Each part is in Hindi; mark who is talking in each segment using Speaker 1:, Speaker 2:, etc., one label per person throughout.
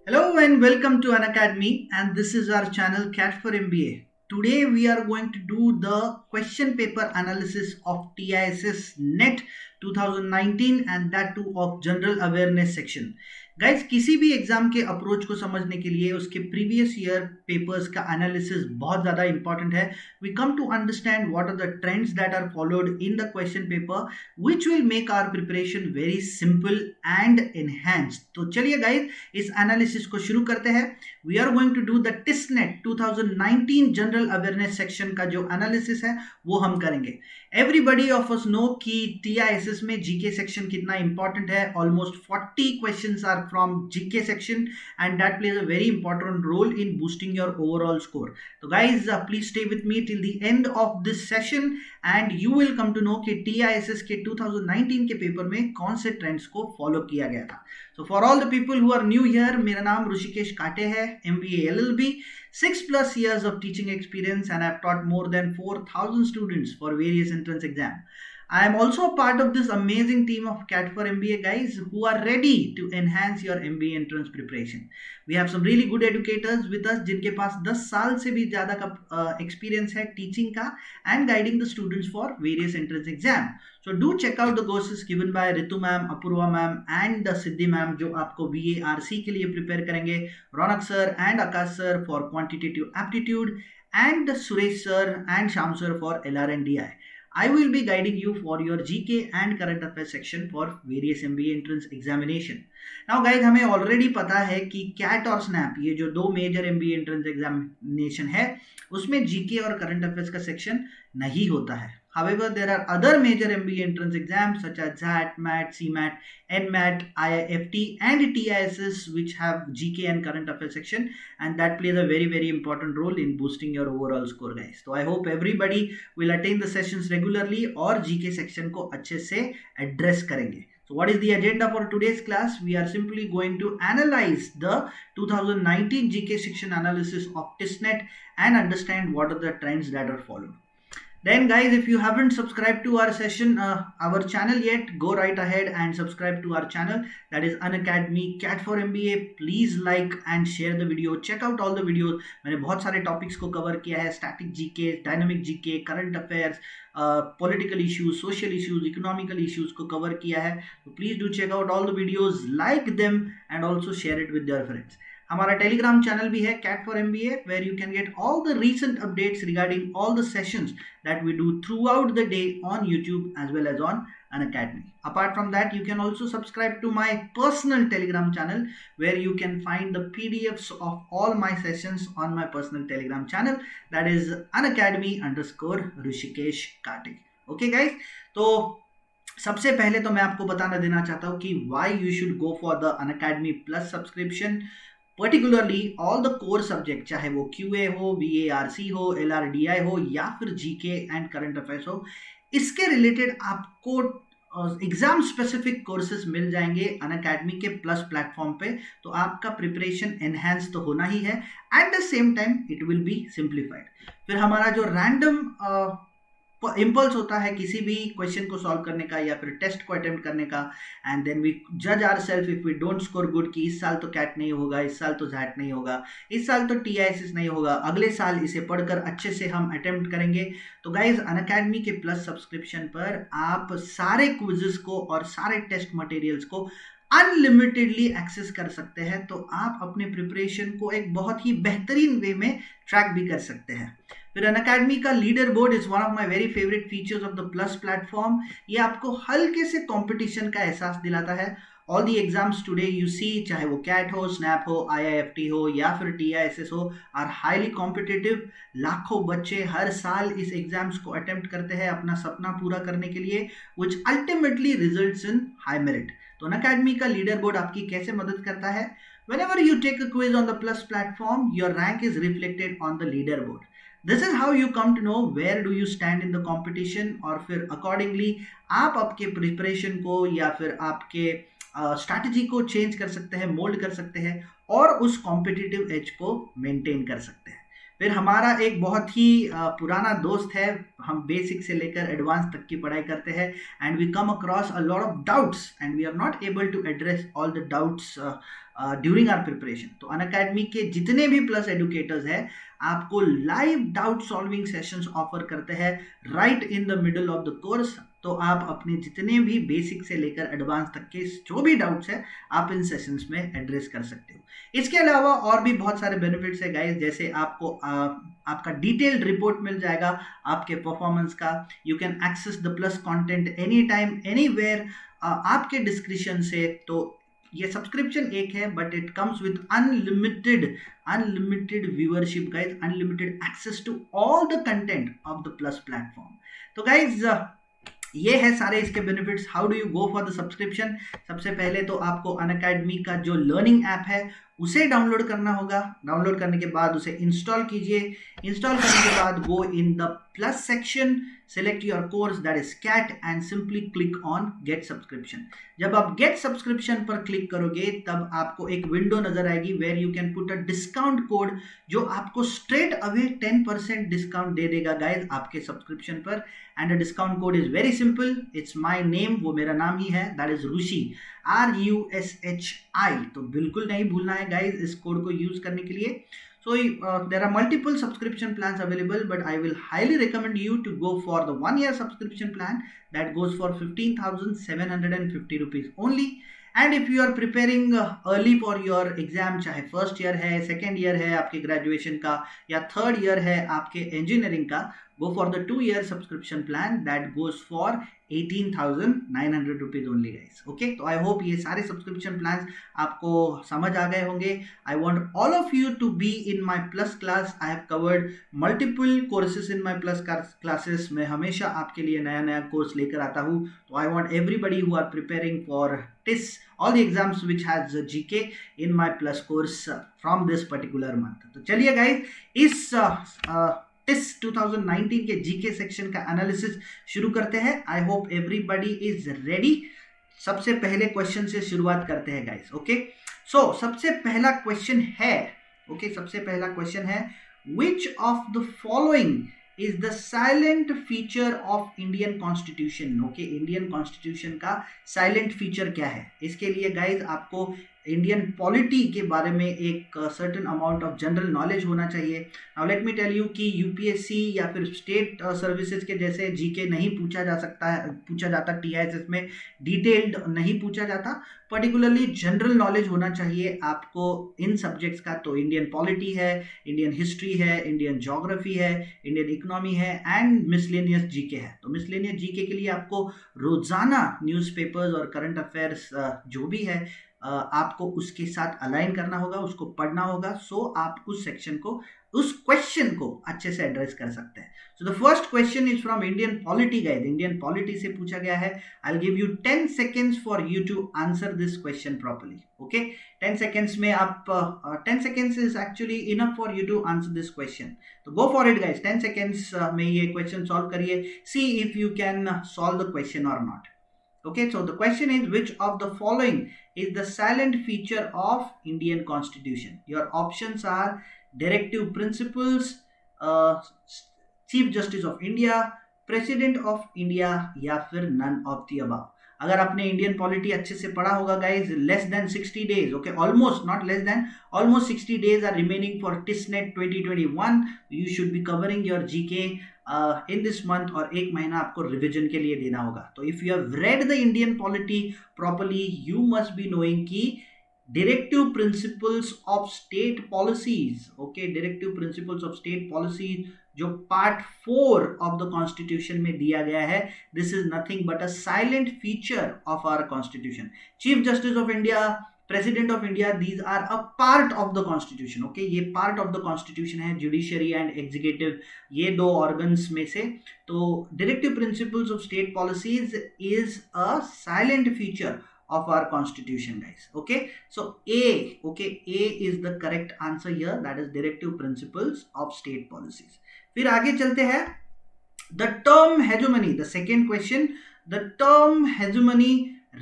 Speaker 1: Hello and welcome to Unacademy, and this is our channel Cat for MBA. Today we are going to do the question paper analysis of TISS NET 2019 and that too of General Awareness section. Guys किसी भी एग्जाम के अप्रोच को समझने के लिए उसके प्रीवियस ईयर पेपर्स का एनालिसिस बहुत ज़्यादा इंपॉर्टेंट है. We come to understand what are the trends that are followed in the question paper which will make our preparation very simple and enhanced. तो चलिए गाइज इस एनालिसिस को शुरू करते हैं. We are going to do the TISSNET 2019 general awareness section का जो एनालिसिस है वो हम करेंगे. एवरीबडी ऑफ अस नो कि टीआईएसएस में जीके सेक्शन कितना इंपॉर्टेंट है. Almost 40 questions are from GK section and that plays a very important role in boosting your overall score. तो guys please stay with me till the end of this session and you will come to know कि टीआईएसएस के 2019 के पेपर में कौन से ट्रेंड्स को फॉलो किया गया था. So for all the people who are new here, मेरा नाम ऋषिकेश काटे है, MBA LLB, 6+ years of teaching experience and I've taught more than 4,000 students for various entrance exam. I am also a part of this amazing team of CAT for MBA guys who are ready to enhance your MBA entrance preparation. We have some really good educators with us जिनके पास 10 साल से भी ज़्यादा का experience है teaching का and guiding the students for various entrance exam. So do check out the courses given by Ritu ma'am, Apurva ma'am and Siddhi ma'am जो आपको VARC के लिए prepare करेंगे, Ronak sir and Akash sir for quantitative aptitude and Suresh sir and Sham sir for LR&DI. I will be guiding you for your GK and current affairs section for various MBA entrance examination. Now guys हमें already पता है कि CAT और SNAP ये जो दो मेजर MBA entrance examination है उसमें GK और current affairs का section नहीं होता है. However, there are other major MBA entrance exams such as JAT, MAT, CMAT, NMAT, IIFT and TISS which have GK and current affairs section and that plays a very important role in boosting your overall score guys. So I hope everybody will attend the sessions regularly और GK section को अच्छे से address करेंगे. So what is the agenda for today's class? We are simply going to analyze the 2019 GK section analysis of TISNET and understand what are the trends that are followed. Then guys, if you haven't subscribed to our session, our channel yet, go right ahead and subscribe to our channel. That is Unacademy Cat for MBA. Please like and share the video. Check out all the videos. मैंने बहुत सारे topics को cover किया है. Static GK, Dynamic GK, Current Affairs, political issues, social issues, economical issues को cover किया है. So please do check out all the videos, like them and also share it with your friends. हमारा टेलीग्राम चैनल भी है CAT for MBA where you can get all the recent updates regarding all the sessions that we do throughout the day on YouTube as well as on Unacademy. Apart from that, you can also subscribe to my personal Telegram channel where you can find the PDFs of all my sessions on my personal Telegram channel. That is Unacademy_Rishikesh Kate. Okay guys, तो सबसे पहले तो मैं आपको बताना देना चाहता हूँ कि why you should go for the Unacademy Plus subscription. Particularly all the core subject चाहे वो QA हो, VARC हो, LRDI हो या फिर GK एंड करंट अफेयर्स हो, इसके रिलेटेड आपको एग्जाम स्पेसिफिक कोर्सेज मिल जाएंगे अनअकैडमी के प्लस प्लेटफॉर्म पे. तो आपका प्रिपरेशन एनहेंस तो होना ही है, at the same time it will be simplified. फिर हमारा जो रैंडम इम्पल्स होता है किसी भी क्वेश्चन को सॉल्व करने का या फिर टेस्ट को अटेम्प्ट करने का, एंड देन वी जज our self if we don't score good कि इस साल तो कैट नहीं होगा, इस साल तो जैट नहीं होगा, इस साल तो TISS नहीं होगा, अगले साल इसे पढ़कर अच्छे से हम अटेम्प्ट करेंगे. तो गाइज अनअकैडमी के प्लस सब्सक्रिप्शन पर आप सारे क्विजेस को और सारे टेस्ट मटेरियल्स को अनलिमिटेडली एक्सेस कर सकते हैं. तो आप अपने प्रिपरेशन को एक बहुत ही बेहतरीन वे में ट्रैक भी कर सकते हैं. फिर अनअकैडमी का leader board is one of my very favourite features of the plus platform. ये आपको हल्के से कंपटीशन का एहसास दिलाता है. All the exams today you see, चाहे वो कैट हो, स्नैप हो, IIFT हो या फिर TISS हो, आर हाईली कॉम्पिटिटिव. लाखों बच्चे हर साल इस एग्जाम्स को अटेम्प्ट करते हैं अपना सपना पूरा करने के लिए, which ultimately results in high merit. तो अनअकैडमी का लीडर बोर्ड आपकी कैसे मदद करता है? Whenever you take a quiz on the Plus platform, your rank is reflected on the leaderboard. This is how you come to know where do you stand in the competition और फिर accordingly आप आपके प्रिपरेशन को या फिर आपके स्ट्रैटेजी को चेंज कर सकते हैं, मोल्ड कर सकते हैं और उस कॉम्पिटिटिव एज को मेंटेन कर सकते हैं. फिर हमारा एक बहुत ही पुराना दोस्त है, हम बेसिक से लेकर एडवांस तक की पढ़ाई करते हैं and we come across a lot of doubts and we are not able to address all the doubts during our preparation. तो अनअकैडमी के जितने भी प्लस एडुकेटर्स हैं आपको live doubt solving sessions offer करते हैं right in the middle of the course. तो आप अपने जितने भी बेसिक से लेकर एडवांस तक के जो भी डाउट्स है आप इन सेशंस में एड्रेस कर सकते हो। इसके अलावा और भी बहुत सारे बेनिफिट्स है गाइस, जैसे आपको आपका डिटेल्ड रिपोर्ट मिल जाएगा आपके परफॉर्मेंस का। You can access the plus content any time anywhere आपके डिस्क्रिप्शन से। तो ये सब्सक्रिप्शन एक है but it comes with unlimited viewership guys, unlimited access to all the content of the plus platform. तो गाइस ये है सारे इसके benefits. How do you go for the subscription? सबसे पहले तो आपको अनअकैडमी का जो लर्निंग ऐप है उसे डाउनलोड करना होगा। डाउनलोड करने के बाद उसे इंस्टॉल कीजिए। इंस्टॉल करने के बाद go in the plus section, select your course that is CAT and simply click on get subscription। जब आप get subscription पर क्लिक करोगे तब आपको एक विंडो नजर आएगी where you can put a discount code जो आपको straight away 10% डिस्काउंट दे देगा गाइस आपके सब्सक्रिप्शन पर। And the discount code is very simple, it's my name, वो मेरा नाम ही है, दैट इज रुशि, RUSHI। तो बिल्कुल नहीं भूलना है गाइस इस कोड को यूज करने के लिए। So there are multiple subscription plans available, but I will highly recommend you to go for the 1-year subscription plan that goes for 15,750 rupees only। And if you are preparing early for your exam, चाहे फर्स्ट ईयर है, सेकेंड ईयर है आपके ग्रेजुएशन का या थर्ड ईयर है आपके इंजीनियरिंग का, go for the 2-year subscription plan that goes for 18,900 rupees only guys। okay, तो I hope ये सारे subscription plans आपको समझ आ गए होंगे। I want all of you to be in my plus class। I have covered multiple courses in my plus classes। मैं हमेशा आपके लिए नया नया कोर्स लेकर आता हूँ। तो I want everybody who are preparing for TIS, all the exams which has GK in my plus course from this particular month। तो चलिए guys इस TIS 2019 के जीके सेक्शन का एनालिसिस शुरू करते हैं। आई होप एवरीबॉडी इज रेडी। सबसे पहले क्वेश्चन से शुरुआत करते हैं गाइस। ओके, सो सबसे पहला क्वेश्चन है, सबसे पहला क्वेश्चन है, विच of the following is the silent feature of Indian constitution. Okay, Indian constitution का साइलेंट फीचर क्या है? इसके लिए गाइज आपको इंडियन पॉलिटी के बारे में एक certain amount of general knowledge होना चाहिए। Now let me tell you कि यूपीएससी या फिर स्टेट सर्विसेज के जैसे जीके नहीं पूछा जाता टीआईएसएस में डिटेल्ड नहीं पूछा जाता, पर्टिकुलरली जनरल नॉलेज होना चाहिए आपको इन सब्जेक्ट्स का। तो इंडियन पॉलिटी है, इंडियन हिस्ट्री है, इंडियन ज्योग्राफी है, इंडियन इकोनॉमी है एंड मिसलेनियस जीके है। तो मिसलेनियस जीके के लिए आपको रोजाना न्यूज़पेपर्स और करंट अफेयर्स जो भी है आपको उसके साथ अलाइन करना होगा, उसको पढ़ना होगा, सो आप उस सेक्शन को, उस क्वेश्चन को अच्छे से एड्रेस कर सकते हैं। So the first question is from Indian polity guys. Indian polity से पूछा गया है। I will give you 10 seconds for you to answer this question properly. Okay, 10 seconds में आप 10 seconds is actually enough for you to answer this question. तो go for it guys, 10 seconds में ये क्वेश्चन सॉल्व करिए। See if you can solve the question और not. Okay, so the question is, which of the following is the silent feature of Indian Constitution? Your options are directive principles, Chief Justice of India, President of India या फिर none of the above। अगर आपने इंडियन पॉलिटी अच्छे से पढ़ा होगा guys, less than 60 days, okay, almost not less than, almost 60 days are remaining for TISSNET 2021। You should be covering your GK in this month और एक महीना आपको रिविजन के लिए देना होगा। तो if you have read the Indian polity properly, you must be knowing की directive principles of state policies. Okay, directive principles of state policies जो पार्ट 4 ऑफ द कॉन्स्टिट्यूशन में दिया गया है, this is nothing but a silent feature of our constitution. Chief justice of India, president of India, these are a part of the constitution. Okay, ये पार्ट ऑफ द कॉन्स्टिट्यूशन है, जुडिशरी एंड एग्जीक्यूटिव, ये दो ऑर्गन्स में से। तो directive principles of state policies is a silent feature of our constitution guys। okay, so A is the correct answer here, that is directive principles of state policies। फिर आगे चलते हैं, the term hegemony, the second question, the term hegemony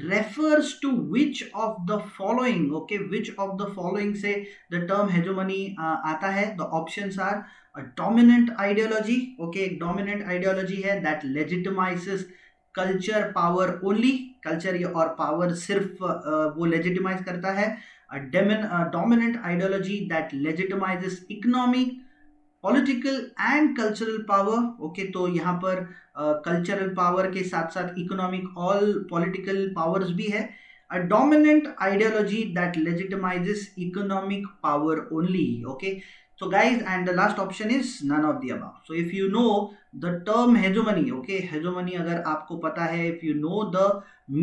Speaker 1: refers to which of the following। okay, which of the following से the term hegemony आता है? the options are a dominant ideology। okay, dominant ideology है that legitimizes culture power only, culture और पावर सिर्फ वो लेजिटिमाइज करता है। a dominant ideology that legitimizes economic, political and cultural power. Okay, तो यहाँ पर कल्चरल पावर के साथ साथ इकोनॉमिक ऑल पॉलिटिकल पावर्स भी है। A dominant ideology that legitimises economic power only. Okay, so guys, and the last option is none of the above. So if you know the term hegemony, okay, hegemony अगर आपको पता है, if you know the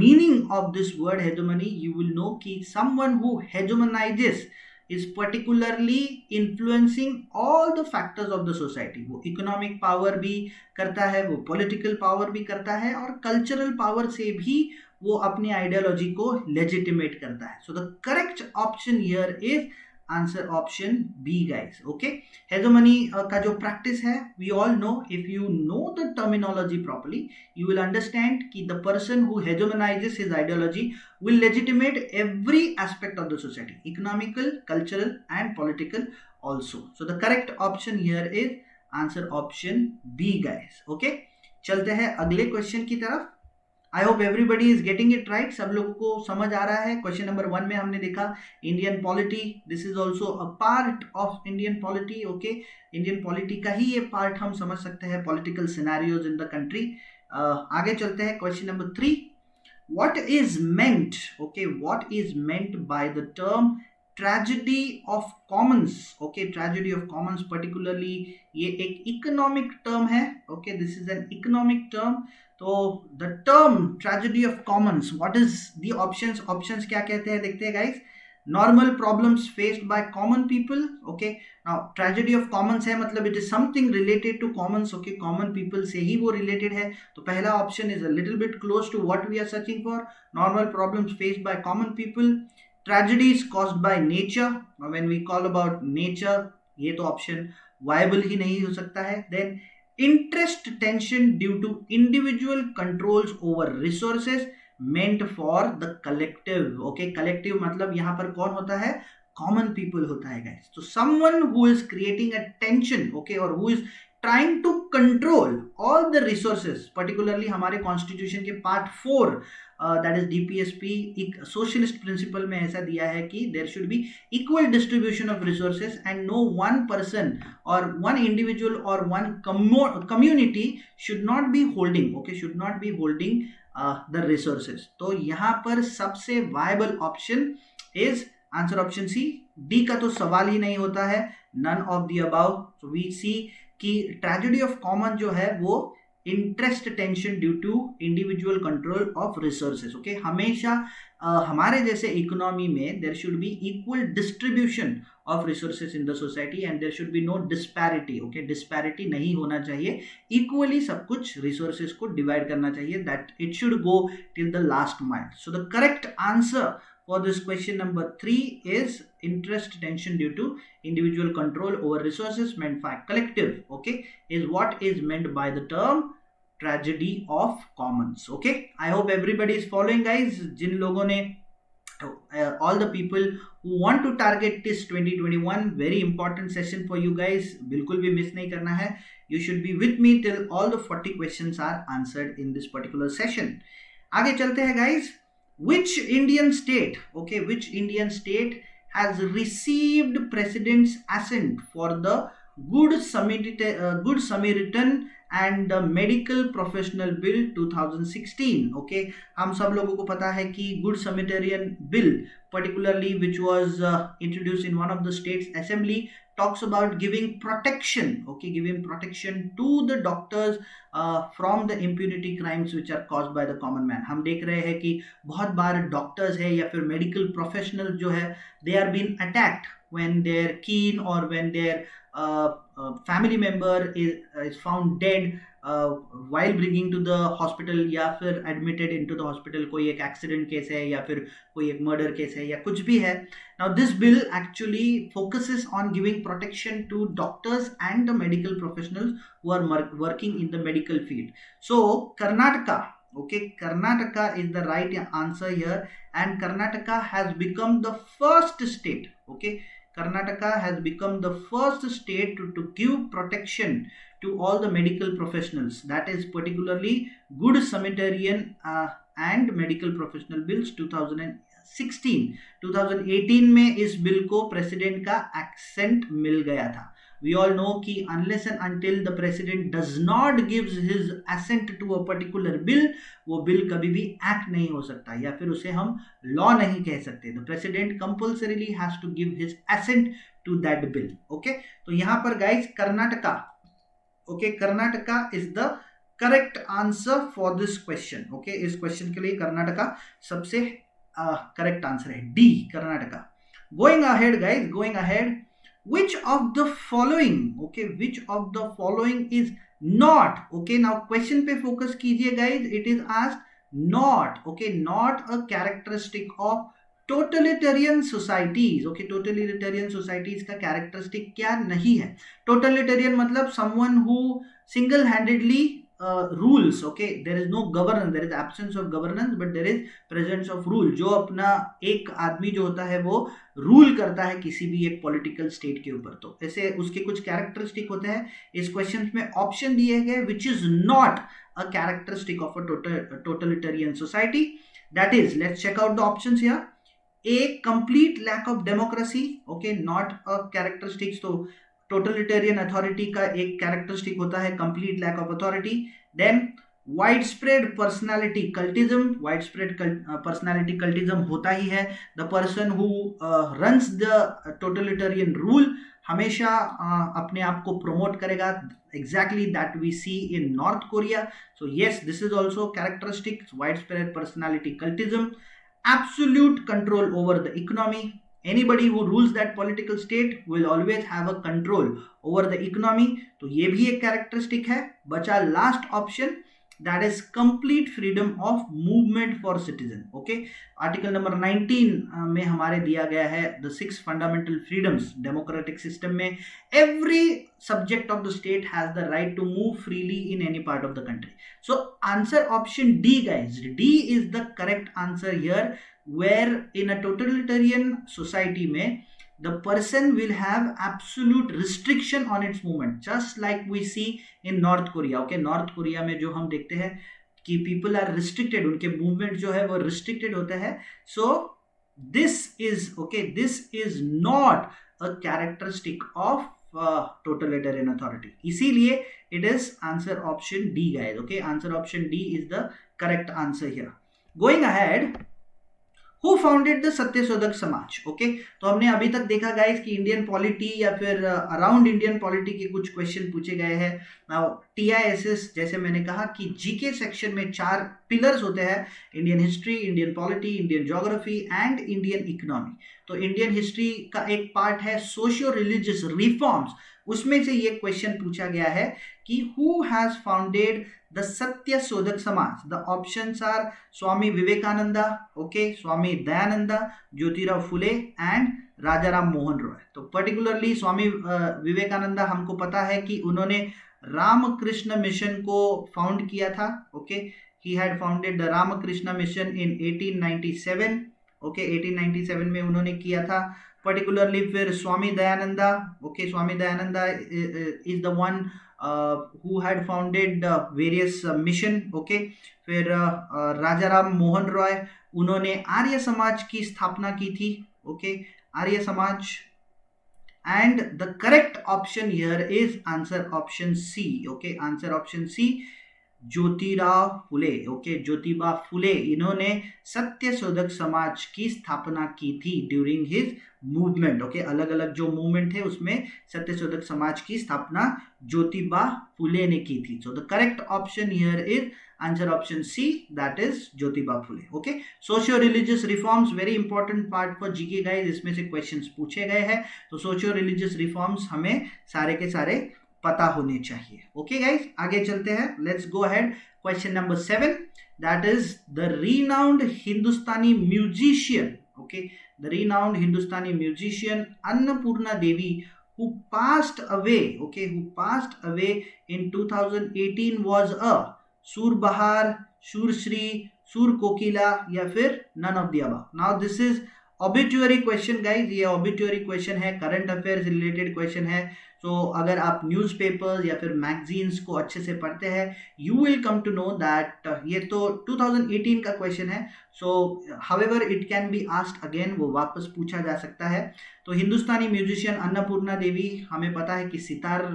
Speaker 1: meaning of this word hegemony, you will know कि someone who hegemonizes is particularly influencing all the factors of the society। वो इकोनॉमिक पावर भी करता है, वो पॉलिटिकल पावर भी करता है, और कल्चरल पावर से भी वो अपनी आइडियोलॉजी को लेजिटिमेट करता है। So the correct option here is answer option B guys. Okay, hegemony का जो प्रैक्टिस है, we all know, if you know the terminology properly, you will understand कि the person who hegemonizes his ideology will legitimate every aspect of the society, economical, cultural and political also. So the correct option here is answer option B guys. Okay, चलते हैं अगले क्वेश्चन की तरफ। I hope everybody is getting it right. सब लोगों को समझ आ रहा है। क्वेश्चन नंबर 1 में हमने देखा Indian polity, this is also a part of Indian polity. Okay, Indian polity का ही ये पार्ट हम समझ सकते हैं, political scenarios in the country. आगे चलते हैं question number 3। What is meant, okay, what is meant by the term tragedy of commons? Okay, tragedy of commons particularly ये एक economic term है। Okay, this is an economic term। तो the term tragedy of commons, what is the options? Options क्या कहते हैं देखते हैं guys। Normal problems faced by common people। Okay, now tragedy of commons है मतलब it is something related to commons। Okay, common people से ही वो related है। तो पहला option is a little bit close to what we are searching for। Normal problems faced by common people, tragedies caused by nature। Now when we call about nature, ये तो option viable ही नहीं हो सकता है। Then interest tension due to individual controls over resources meant for the collective। okay, collective मतलब यहाँ पर कौन होता है, common people होता है guys। so someone who is creating a tension, okay, or who is trying to control all the resources, particularly हमारे constitution के part 4 that is DPSP, एक socialist principle में ऐसा दिया है कि there should be equal distribution of resources and no one person or one individual or one community should not be holding, okay, should not be holding the resources। तो यहाँ पर सबसे viable option is answer option C। D का तो सवाल ही नहीं होता है, none of the above। so we see कि tragedy of common जो है वो interest tension due to individual control of resources। okay, हमेशा हमारे जैसे इकोनॉमी में there should be equal distribution of resources in the society and there should be no disparity। okay, disparity नहीं होना चाहिए, equally सब कुछ resources को divide करना चाहिए, that it should go till the last mile। so the correct answer for this question number 3 is interest tension due to individual control over resources meant by collective, okay, is what is meant by the term tragedy of commons। okay, I hope everybody is following guys। जिन लोगों ने all the people who want to target this 2021 very important session for you guys, बिल्कुल भी मिस नहीं करना है। you should be with me till all the 40 questions are answered in this particular session। आगे चलते हैं guys। which Indian state, okay, which Indian state has received president's assent for the Good Samaritan and the Medical Professional Bill 2016। okay, हम सब लोगों को पता है कि Good Samaritan Bill particularly which was introduced in one of the states assembly talks about giving protection, okay, giving protection to the doctors from the impunity crimes which are caused by the common man। हम देख रहे हैं कि बहुत बार डॉक्टर्स है या फिर मेडिकल प्रोफेशनल जो है they are being attacked when their kin or when their family member is found dead while bringing to the hospital या फिर admitted into the hospital। कोई एक accident case है या फिर कोई एक murder case है या कुछ भी है। now this bill actually focuses on giving protection to doctors and the medical professionals who are working in the medical field। so Karnataka, okay, Karnataka is the right answer here and Karnataka has become the first state, okay, Karnataka has become the first state to give protection to all the medical professionals, that is particularly Good Samaritan and Medical Professional Bills 2016। 2018 में इस बिल को प्रेसिडेंट का एक्सेंट मिल गया था। We all know कि unless and until the president does not gives his assent to a particular bill, वो बिल कभी भी एक्ट नहीं हो सकता या फिर उसे हम लॉ नहीं कह सकते। The president compulsorily has to give his assent to that bill. Okay, तो यहाँ पर guys Karnataka, okay, Karnataka is the correct answer for this question. Okay, इस क्वेश्चन के लिए कर्नाटका सबसे करेक्ट आंसर है, D Karnataka. Going ahead guys, going ahead. Which of the following, okay, which of the following is not, okay, now question पे focus कीजिए guys, it is asked not, okay, not a characteristic of totalitarian societies, okay, totalitarian societies का characteristic क्या नहीं है। totalitarian मतलब someone who single handedly rules, okay, there is no governance, there is absence of governance but there is presence of rule, जो अपना एक आदमी जो होता है वो रूल करता है किसी भी एक पॉलिटिकल स्टेट के ऊपर। तो ऐसे उसके कुछ कैरेक्टरिस्टिक होते हैं। इस क्वेश्चन में ऑप्शन दिए गए which is not a characteristic of a totalitarian society, that is, let's check out the options here. A, complete lack of democracy, okay, not a characteristics. तो टोटलिटेरियन अथॉरिटी का एक कैरेक्टरिस्टिक होता है complete lack of authority. Then widespread personality cultism, widespread personality cultism होता ही है। The person who runs the totalitarian rule हमेशा अपने आप को प्रमोट करेगा, exactly that we see in north Korea. So yes, this is also characteristic, widespread personality cultism. Absolute control over the economy, anybody who rules that political state will always have a control over the economy, तो ये भी एक कैरेक्टरिस्टिक है। बचा last option, that is complete freedom of movement for citizen, okay, article number 19 में हमारे दिया गया है the 6 fundamental freedoms democratic system में every subject of the state has the right to move freely in any part of the country. So answer option D guys, D is the correct answer here, where in a totalitarian society में the person will have absolute restriction on its movement, just like we see in North Korea. Okay, North Korea में जो हम देखते हैं कि people are restricted, उनके movement जो है वो restricted होता है। So this is, okay, this is not a characteristic of totalitarian authority, इसीलिए it is answer option D guys. Okay, answer option D is the correct answer here. Going ahead, Who founded the Satyashodhak Samaj? Okay, तो हमने अभी तक देखा गाइस कि इंडियन पॉलिटी या फिर अराउंड इंडियन पॉलिटी के कुछ क्वेश्चन पूछे गए हैं। नाउ टीआईएसएस, जैसे मैंने कहा कि जीके सेक्शन में 4 पिलर्स होते हैं, Indian history, Indian polity, Indian geography and Indian economy. तो इंडियन हिस्ट्री का एक पार्ट है सोशियो रिलीजियस रिफॉर्म्स, उसमें से ये क्वेश्चन पूछा गया है कि who has founded the Satyashodhak Samaj. The options are Swami Vivekananda, okay, Swami Dayananda, Jyotirao Phule and Rajaram Mohan Roy. तो पर्टिकुलरली स्वामी विवेकानंदा हमको पता है कि उन्होंने रामकृष्ण मिशन को फाउंड किया था। Okay, he had founded the Ramakrishna mission in 1897। Okay, 1897 में उन्होंने किया था पर्टिकुलरली। फिर Swami Dayananda, okay, Swami Dayananda is the one who had founded various mission, okay। फिर राजाराम मोहन रॉय, उन्होंने आर्य समाज की स्थापना की थी, okay, Arya Samaj. And the correct option here is answer option C, okay, answer option C, Jyotirao Phule, okay, Jyotiba Phule, इन्होंने सत्यशोधक समाज की स्थापना की थी ड्यूरिंग हिज मूवमेंट। ओके, अलग अलग जो मूवमेंट है उसमें सत्यशोधक समाज की स्थापना ज्योतिबा फुले ने की थी। So the correct option here is answer option C, that is Jyotiba Phule. Okay, socio religious reforms, very important part for GK guys, इसमें से क्वेश्चंस पूछे गए हैं। तो सोशियो रिलीजियस रिफॉर्म्स हमें सारे के सारे पता होने चाहिए। ओके गाइस, आगे चलते हैं, let's go ahead. Question number 7, that is the renowned Hindustani musician, okay, the renowned Hindustani musician Annapurna Devi, who passed away, okay, who passed away in 2018 was a Sur Bahar, Sur Shri, Sur Kokila या फिर none of the above. Now this is obituary question guys, ये ऑबिट्यूअरी क्वेश्चन है, करंट अफेयर्स रिलेटेड क्वेश्चन है। सो अगर आप न्यूज़पेपर्स या फिर मैगजीन्स को अच्छे से पढ़ते हैं, you will come to know that ये तो 2018 का क्वेश्चन है। So however it can be asked again, वो वापस पूछा जा सकता है। तो हिंदुस्तानी म्यूजिशियन अन्नपूर्णा देवी, हमें पता है कि सितार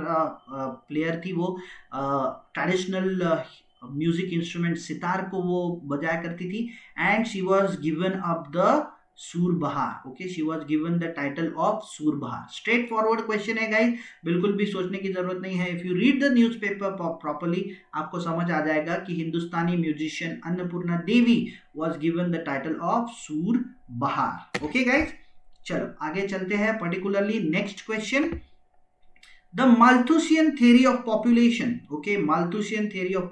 Speaker 1: प्लेयर थी वो, ट्रेडिशनल म्यूजिक इंस्ट्रूमेंट सितार को वो बजाया करती थी, and she was given up the Surbahar. Okay, she was given the title of Surbahar. Straight forward question है गाइज, बिल्कुल भी सोचने की जरूरत नहीं है। If you read the newspaper properly, आपको समझ आ जाएगा कि Hindustani musician Annapurna Devi was given the title of Surbahar. Okay guys, चलो आगे चलते हैं। Particularly next question, the Malthusian theory of population. Okay, Malthusian theory of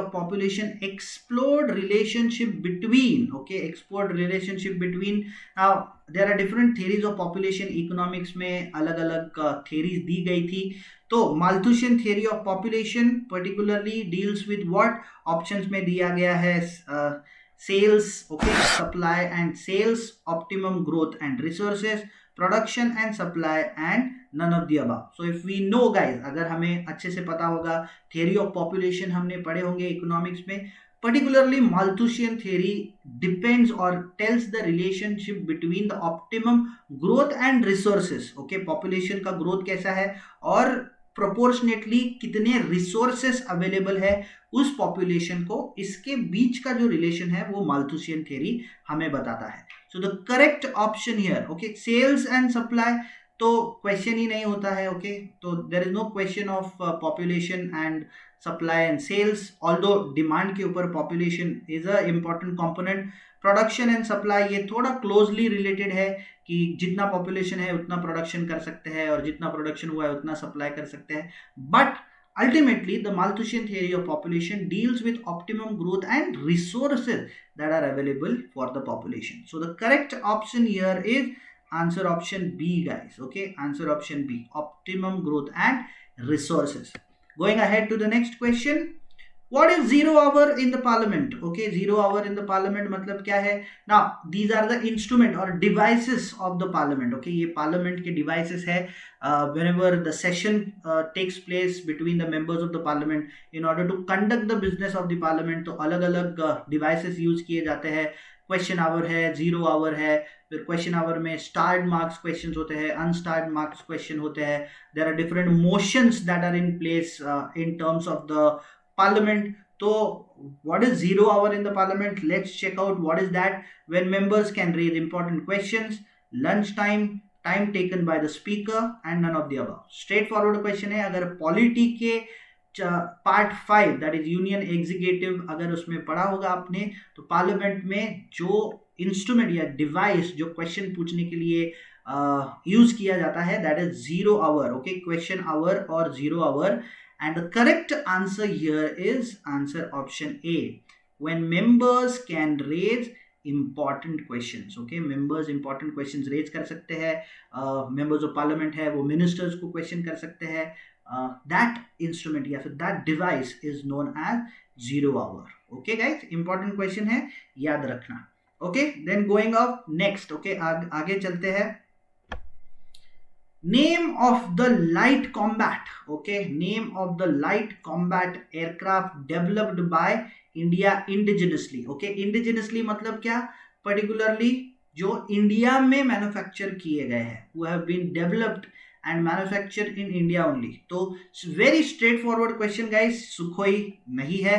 Speaker 1: population explored relationship between, okay, explored relationship between, now there are different theories of population, economics में अलग अलग theories दी गई थी। तो Malthusian theory of population particularly deals with what? options में दिया गया है sales, okay, supply and sales, optimum growth and resources, production and supply and none of the above. So if we know guys, अगर हमें अच्छे से पता होगा, थियरी ऑफ पॉपुलेशन हमने पढ़े होंगे इकोनॉमिक्स में, पर्टिकुलरली माल्थुसियन थियरी डिपेंड्स और tells the relationship between the optimum growth and resources. Okay, population का ग्रोथ कैसा है और प्रोपोर्शनेटली कितने रिसोर्सेस अवेलेबल है उस पॉपुलेशन को, इसके बीच का जो रिलेशन है वो माल्थुसियन थियरी हमें बताता है। So the correct option here, okay, sales and supply तो क्वेश्चन ही नहीं होता है। ओके, तो there is no question of population and supply and sales, although demand के ऊपर population is a important component. Production and supply ये थोड़ा क्लोजली रिलेटेड है कि जितना पॉपुलेशन है उतना प्रोडक्शन कर सकते हैं और जितना प्रोडक्शन हुआ है उतना सप्लाई कर सकते हैं। But ultimately the Malthusian theory of population deals with optimum growth and resources that are available for the population. So the correct option here is answer option B guys. Okay, answer option B, optimum growth and resources. Going ahead to the next question, what is 0 hour in the parliament? Okay, 0 hour in the parliament मतलब क्या है? Now these are the instrument or devices of the parliament. Okay, ये parliament के devices है। Whenever the session takes place between the members of the parliament, in order to conduct the business of the parliament, तो अलग अलग devices use किए जाते हैं। क्वेश्चन आवर है, 0 आवर है, फिर क्वेश्चन आवर में स्टार्ड मार्क्स क्वेश्चंस होते हैं, अनस्टार्ड मार्क्स क्वेश्चन होते हैं। There are different motions that are in place in terms of the parliament. So what is 0 hour in the parliament? Let's check out what is that. When members can raise important questions, lunch time, time taken by the speaker and none of the above. Straightforward question है। अगर पॉलिटी के part 5 that is union executive अगर उसमें पढ़ा होगा आपने, तो पार्लियामेंट में जो इंस्ट्रूमेंट या डिवाइस जो क्वेश्चन पूछने के लिए यूज किया जाता है that is 0 hour. Okay, question hour और 0 hour. And the correct answer here is answer option A, when members can raise important questions. Okay, members important questions raise कर सकते हैं, members of parliament है वो ministers को question कर सकते हैं। that instrument या फिर that device is known as 0 hour. Okay guys, important question है, याद रखना। Okay, then going up next, okay, आगे चलते हैं। Name of the light combat, okay, name of the light combat aircraft developed by India indigenously. Okay, indigenously मतलब क्या? Particularly जो इंडिया में मैन्युफैक्चर किए गए हैं, who have been developed and manufactured in India only. तो very straightforward question guys, Sukhoi नहीं है,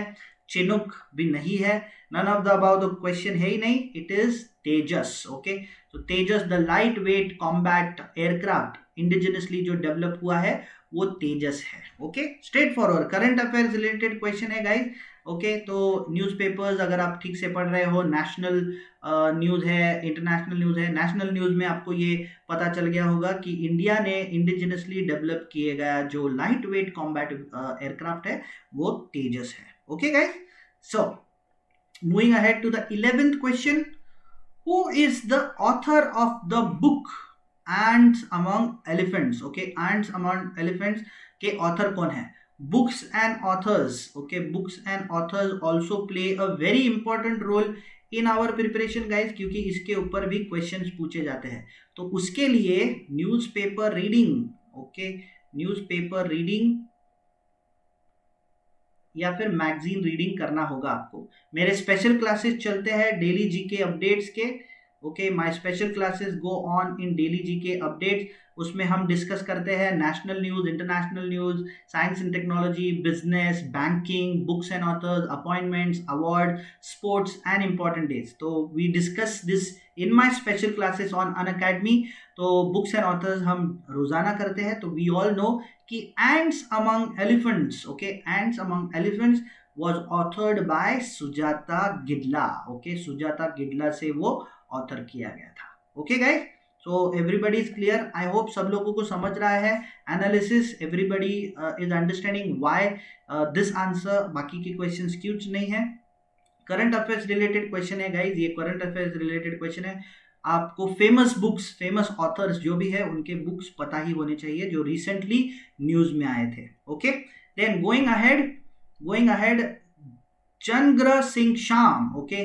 Speaker 1: चिनुक भी नहीं है, none of the above, the question है ही नहीं, it is तेजस। okay, तो Tejas the light weight combat aircraft indigenously जो डेवलप हुआ है वो तेजस है। Okay, straight forward current affairs related question है गाइस। ओके, तो न्यूज़पेपर्स अगर आप ठीक से पढ़ रहे हो, नेशनल न्यूज़ है, इंटरनेशनल न्यूज़ है, नेशनल न्यूज़ में आपको ये पता चल गया होगा कि इंडिया ने इंडिजिनसली डेवलप किए गया जो लाइट वेट कॉम्बैट एयरक्राफ्ट है वो तेजस है। Okay guys, so moving ahead to the 11th question, who is the author of the book Ants Among Elephants? Okay, Ants Among Elephants के author कौन है? Books and authors, okay, books and authors also play a very important role in our preparation guys, क्योंकि इसके ऊपर भी क्वेश्चंस पूछे जाते हैं। तो उसके लिए newspaper reading, okay, newspaper reading या फिर मैगजीन रीडिंग करना होगा आपको। मेरे स्पेशल क्लासेस चलते हैं डेली जीके अपडेट्स के, okay, my special classes go on in daily GK updates. उसमें हम डिस्कस करते हैं national news, international news, science and technology, business, banking, books and authors, appointments, award, sports and important days. तो we discuss this in my special classes on Unacademy. तो बुक्स एंड ऑथर्स हम रोजाना करते हैं। तो वी ऑल नो कि ants among elephants, okay, ants among elephants was authored by Sujatha Gidla, okay, Sujatha Gidla से वो ऑथर किया गया था। Okay guys, so everybody is clear, I hope सब लोगों को समझ रहा है analysis, everybody is understanding why this answer. बाकी के क्वेश्चंस क्यों नहीं है, करंट अफेयर्स रिलेटेड क्वेश्चन है गाइज, ये करंट अफेयर्स रिलेटेड क्वेश्चन है। आपको फेमस बुक्स, फेमस ऑथर्स जो भी है उनके बुक्स पता ही होने चाहिए जो रिसेंटली न्यूज में आए थे। Okay, then going ahead, Jangarh Singh Shyam, okay,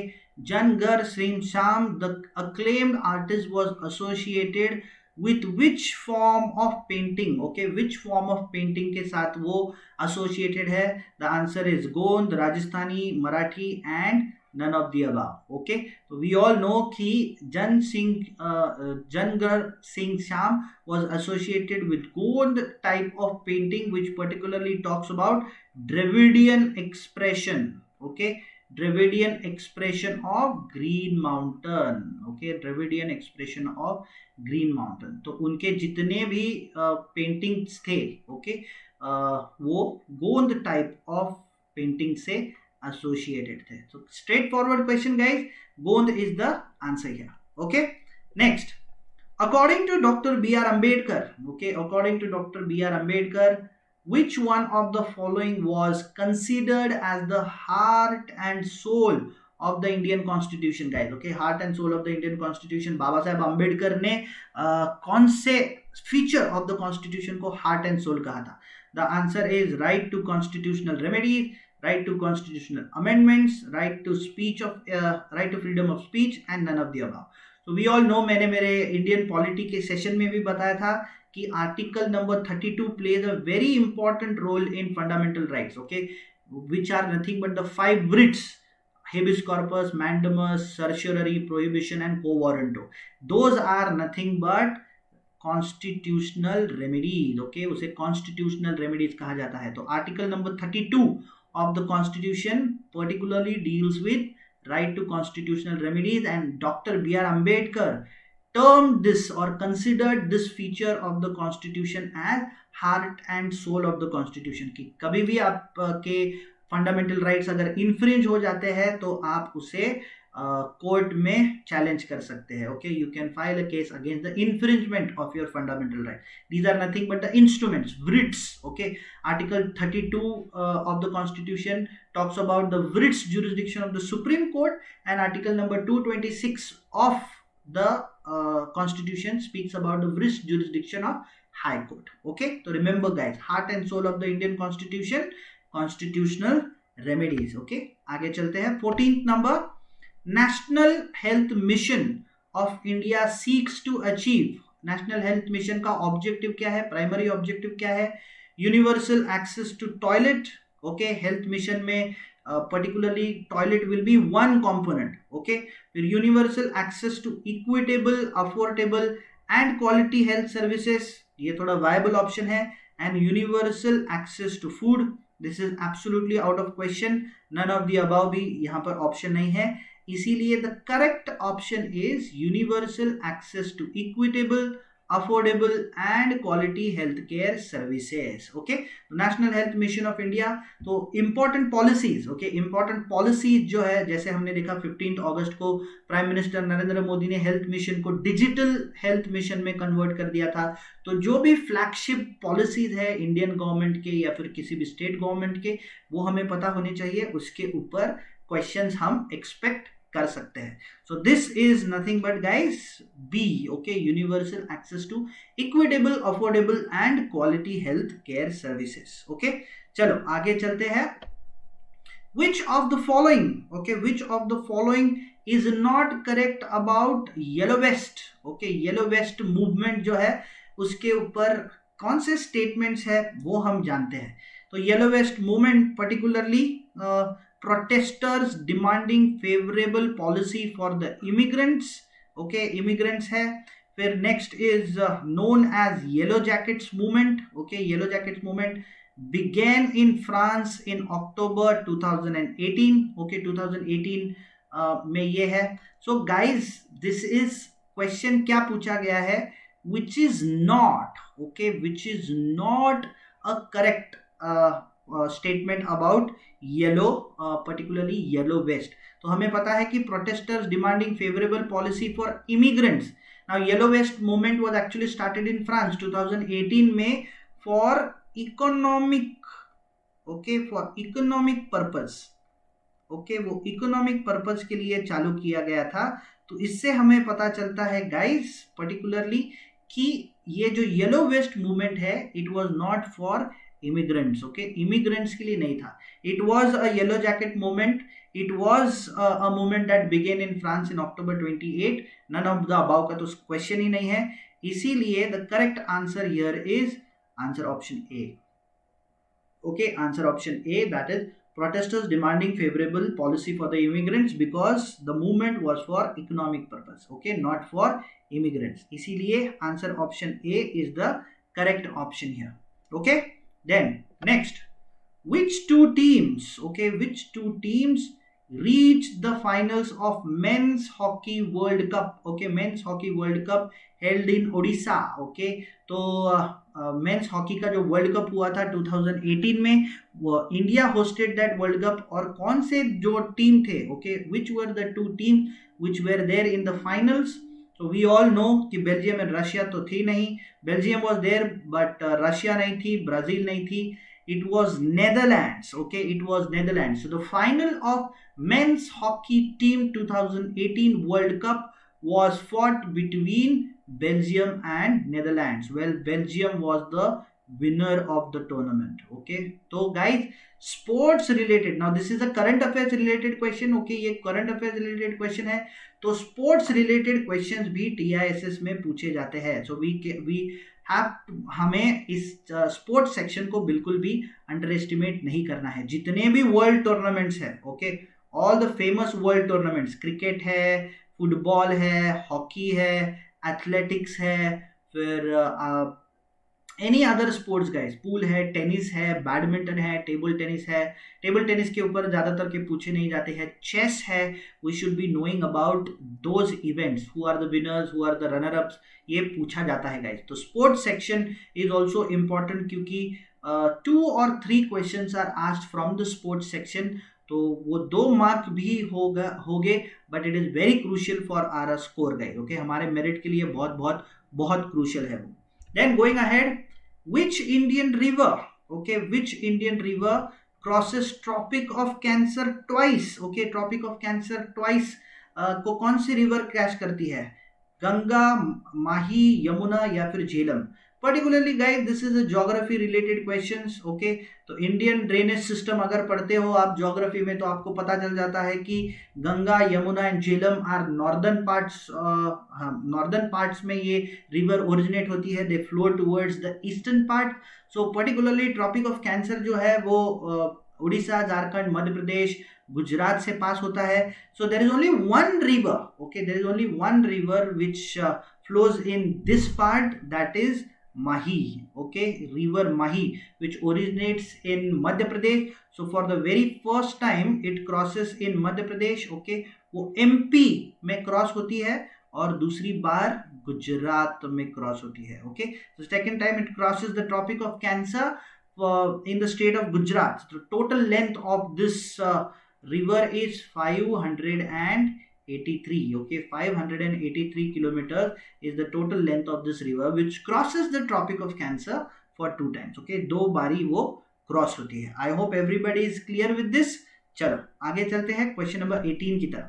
Speaker 1: Jangarh Singh Shyam, the acclaimed artist was associated with which form of painting, okay, which form of painting के साथ वो associated है? The answer is गोंद, Rajasthani, Marathi and none of the above। okay, so we all know कि जनगर सिंह शाम was associated with गोंद type of painting which particularly talks about Dravidian expression, okay, Dravidian expression of Green Mountain, okay, Dravidian expression of Green Mountain। तो उनके जितने भी पेंटिंग्स थे, ओके, वो गोंद टाइप ऑफ पेंटिंग से एसोसिएटेड थे। तो straight forward question guys, Gond is the answer here. Okay, next, according to doctor B R Ambedkar, okay, according to doctor B R Ambedkar, which one of the following was considered as the heart and soul of the Indian Constitution guys? Okay, heart and soul of the Indian Constitution, Baba Saheb Ambedkar ने कौन से फीचर ऑफ द कॉन्स्टिट्यूशन को हार्ट एंड सोल कहा था? The answer is right to constitutional remedies, right to constitutional amendments, right to speech of, right to freedom of speech and none of the above. तो वी ऑल नो, मैंने मेरे इंडियन पॉलिटी के सेशन में भी बताया था कि article number 32 plays a very important role in fundamental rights, okay, which are nothing but the 5 writs: habeas corpus, mandamus, certiorari, prohibition and quo warranto. Those are nothing but constitutional remedies, okay, उसे constitutional remedies कहा जाता है। तो article number 32 of the constitution particularly deals with right to constitutional remedies, and Dr. B.R. Ambedkar termed this or considered this feature of the constitution as heart and soul of the constitution। की कभी भी आपके फंडामेंटल राइट्स अगर इन्फ्रिंज हो जाते हैं तो आप उसे कोर्ट में चैलेंज कर सकते हैं। Okay, you can file a case against the infringement of your fundamental right. These are nothing but the instruments, writs। Okay, article 32 of the constitution talks about the writs jurisdiction of the Supreme Court, and article number 226 of the constitution speaks about the wrist jurisdiction of high court। okay, so remember guys, heart and soul of the Indian constitution, constitutional remedies। okay, आगे चलते हैं। 14th number, national health mission of India seeks to achieve, national health mission का objective क्या है, primary objective क्या है? universal access to toilet। okay, health mission में particularly toilet will be one component। okay, फिर universal access to equitable, affordable and quality health services, ये थोड़ा viable option है, and universal access to food, this is absolutely out of question, none of the above भी यहाँ पर option नहीं है, इसीलिए the correct option is universal access to equitable, affordable and quality healthcare services। okay, national health mission of India। तो important policies, okay, important policies जो है, जैसे हमने देखा 15 अगस्त को प्राइम मिनिस्टर नरेंद्र मोदी ने हेल्थ मिशन को डिजिटल हेल्थ मिशन में कन्वर्ट कर दिया था। तो जो भी फ्लैगशिप पॉलिसीज है इंडियन गवर्नमेंट के या फिर किसी भी स्टेट गवर्नमेंट के, वो हमें पता होने चाहिए, उसके ऊपर क्वेश्चंस हम एक्सपेक्ट कर सकते हैं। So this is nothing but guys B. Okay, universal access to equitable, affordable and quality health care services. Okay, चलो आगे चलते हैं। Which of the following, okay, which of the following is not correct about yellow vest. Okay, yellow vest movement जो है उसके ऊपर कौन से स्टेटमेंट्स है वो हम जानते हैं. तो yellow vest movement particularly protesters demanding favourable policy for the immigrants. Okay, immigrants है. फिर next is known as yellow jackets movement. Okay, yellow jackets movement began in France in October 2018. Okay, 2018 में ये है. So guys, this is question क्या पूछा गया है, which is not, okay, which is not a correct statement about yellow, particularly yellow vest. तो हमें पता है कि protesters demanding favorable policy for immigrants. Now yellow vest movement was actually started in France 2018 में for economic, okay, for economic purpose. Okay, वो इकोनॉमिक पर्पस के लिए चालू किया गया था. तो इससे हमें पता चलता है गाइस पर्टिकुलरली कि ये जो येलो वेस्ट मूवमेंट है it was not for immigrants. Okay, immigrants के लिए नहीं था. It was a yellow jacket movement. It was a movement that began in France in October 28. None of the above का तो क्वेश्चन ही नहीं है. इसीलिए the correct answer here is answer option A. Okay, answer option A, that is protesters demanding favorable policy for the immigrants because the movement was for economic purpose. Okay, not for immigrants. इसीलिए answer option A is the correct option here. Okay, then next, which two teams, okay, which two teams reached the finals of men's hockey world cup. Okay, men's hockey world cup held in Odisha. Okay, तो मेंस हॉकी का जो वर्ल्ड कप हुआ था 2018 में, वो India hosted that world cup. और कौन से जो टीम थे, okay, which were the two team which were there in the finals. तो वी ऑल नो कि बेल्जियम एंड रशिया तो थी नहीं. Belgium was there but Russia नहीं थी, ब्राजील नहीं थी. It was Netherlands. Okay, it was Netherlands. So the final of men's hockey team 2018 World Cup was fought between Belgium and Netherlands. Well, Belgium was the winner of the tournament. Okay, so guys, sports related, now this is a current affairs related question. Okay, ये current affairs related question है. तो sports related questions भी TISS में पूछे जाते हैं. So we हमें इस स्पोर्ट्स सेक्शन को बिल्कुल भी अंडर एस्टिमेट नहीं करना है. जितने भी वर्ल्ड टूर्नामेंट्स है, okay, all the famous world tournaments, cricket है, फुटबॉल है, हॉकी है, एथलेटिक्स है, फिर any other sports guys, pool है, टेनिस है, बैडमिंटन है, टेबल टेनिस है. टेबल टेनिस के ऊपर ज्यादातर के पूछे नहीं जाते हैं. चेस है, we should be knowing about those events, who are the winners, who are the runner ups, ये पूछा जाता है गाइस. तो sports section is also important क्योंकि 2 or 3 questions are asked from the sports section. तो वो 2 मार्क भी होगे but it is very crucial for our score guys. Okay, हमारे मेरिट के लिए बहुत बहुत बहुत क्रूशियल है वो. Then going ahead, which Indian river, okay, which Indian river crosses Tropic of Cancer twice. Okay, Tropic of Cancer twice को कौन सी रिवर क्रॉस करती है? गंगा, माही, यमुना या फिर Jhelum. Particularly guys, this is a geography related questions. Okay, तो इंडियन ड्रेनेज सिस्टम अगर पढ़ते हो आप ज्योग्राफी में तो आपको पता चल जाता है कि Ganga, Yamuna and Jhelum are northern parts. Northern parts में ये रिवर ओरिजिनेट होती है, they flow towards the eastern part. So particularly tropic of cancer जो है वो उड़ीसा, झारखंड, मध्य प्रदेश, गुजरात से पास होता है. So there is only one river. Okay, there is only one river which flows in this part, that is Mahi. Okay, river Mahi, which originates in Madhya Pradesh. So for the very first time it crosses in Madhya Pradesh. Okay, वो MP में क्रॉस होती है और दूसरी बार गुजरात में क्रॉस होती है. Okay, so second time it crosses the Tropic of Cancer in the state of Gujarat. The total length of this river is 583. Okay, 583 kilometers is the total length of this river which crosses the Tropic of Cancer for 2 times. Okay, 2 बारी वो क्रॉस होती है. I hope everybody is clear with this. चलो आगे चलते हैं क्वेश्चन नंबर 18 की तरफ.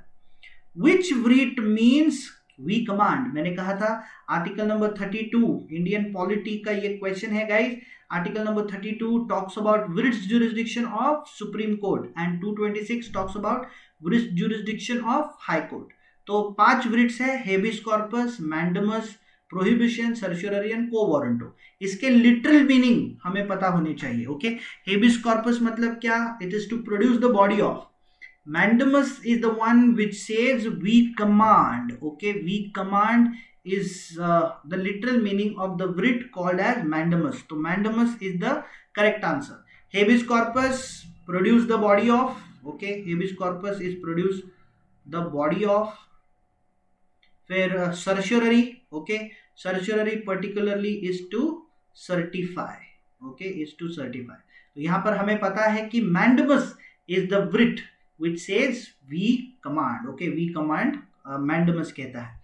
Speaker 1: Which writ means we command? मैंने कहा था आर्टिकल नंबर 32 इंडियन पॉलिटी का ये क्वेश्चन है guys. Article number 32 talks about writs jurisdiction of Supreme Court and 226 talks about jurisdiction of high court. तो 5 writs है, habeas corpus, mandamus, prohibition, certiorari and quo warranto. इसके literal meaning हमें पता होनी चाहिए. ओके, habeas corpus मतलब क्या? It is to produce the body of. Mandamus is the one which says we command. Okay, we command is the literal meaning of the writ called as mandamus. So mandamus is the correct answer. Habeas corpus, produce the body of. Okay, habeas corpus is produce the body of. फिर certiorari. Okay, certiorari particularly is to certify. Okay, is to certify. तो यहाँ पर हमें पता है कि mandamus is the writ which says we command. Okay, we command, mandamus कहता है.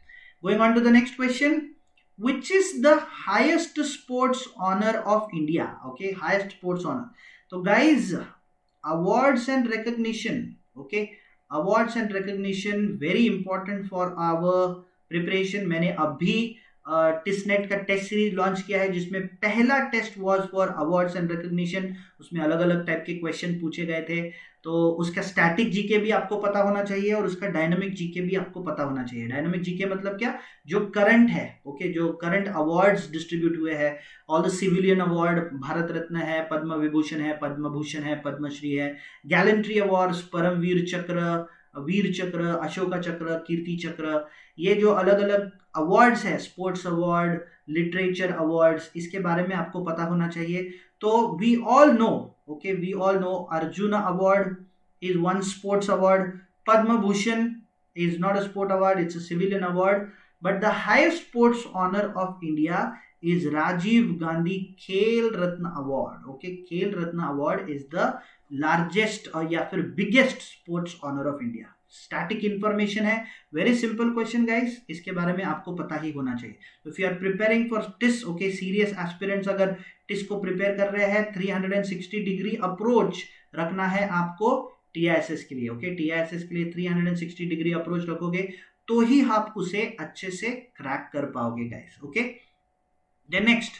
Speaker 1: Going on to the next question, which is the highest sports honor of India? Okay, highest sports honor. So guys, awards and recognition. Okay, awards and recognition very important for our preparation. मैंने अभी टिसनेट का टेस्ट सीरीज लॉन्च किया है जिसमें पहला test was for awards and recognition. उसमें अलग अलग टाइप के क्वेश्चन पूछे गए थे. तो उसका स्टैटिक जीके भी आपको पता होना चाहिए और उसका डायनामिक जीके भी आपको पता होना चाहिए. डायनामिक जीके मतलब क्या? जो करंट है. ओके, जो करंट अवार्ड्स डिस्ट्रीब्यूट हुए हैं, all the civilian award, Bharat Ratna है, पद्म विभूषण है, पद्म भूषण है, पद्मश्री है, गैलेंट्री अवार्ड्स, परमवीर चक्र, वीर चक्र, अशोका चक्र, कीर्ति चक्र, ये जो अलग अलग अवार्ड्स है, स्पोर्ट्स अवार्ड, लिटरेचर अवार्ड्स, इसके बारे में आपको पता होना चाहिए. तो we all know, okay, we all know Arjun award is one sports award. Padma Bhushan is not a sport award, it's a civilian award. But the highest sports honor of India is Rajiv Gandhi Khel Ratna Award. Okay, Khel Ratna Award is the largest or या फिर biggest sports honor of India. Static information है, वेरी सिंपल क्वेश्चन गाइस, इसके बारे में आपको पता ही होना चाहिए. If you are preparing for TISS, okay, serious aspirants अगर टिस को प्रिपेयर कर रहे हैं, 360 डिग्री अप्रोच रखना है आपको टीआईएसएस के लिए. ओके, टीआईएसएस के लिए 360 डिग्री अप्रोच रखोगे तो ही आप उसे अच्छे से क्रैक कर पाओगे guys. Okay, then next,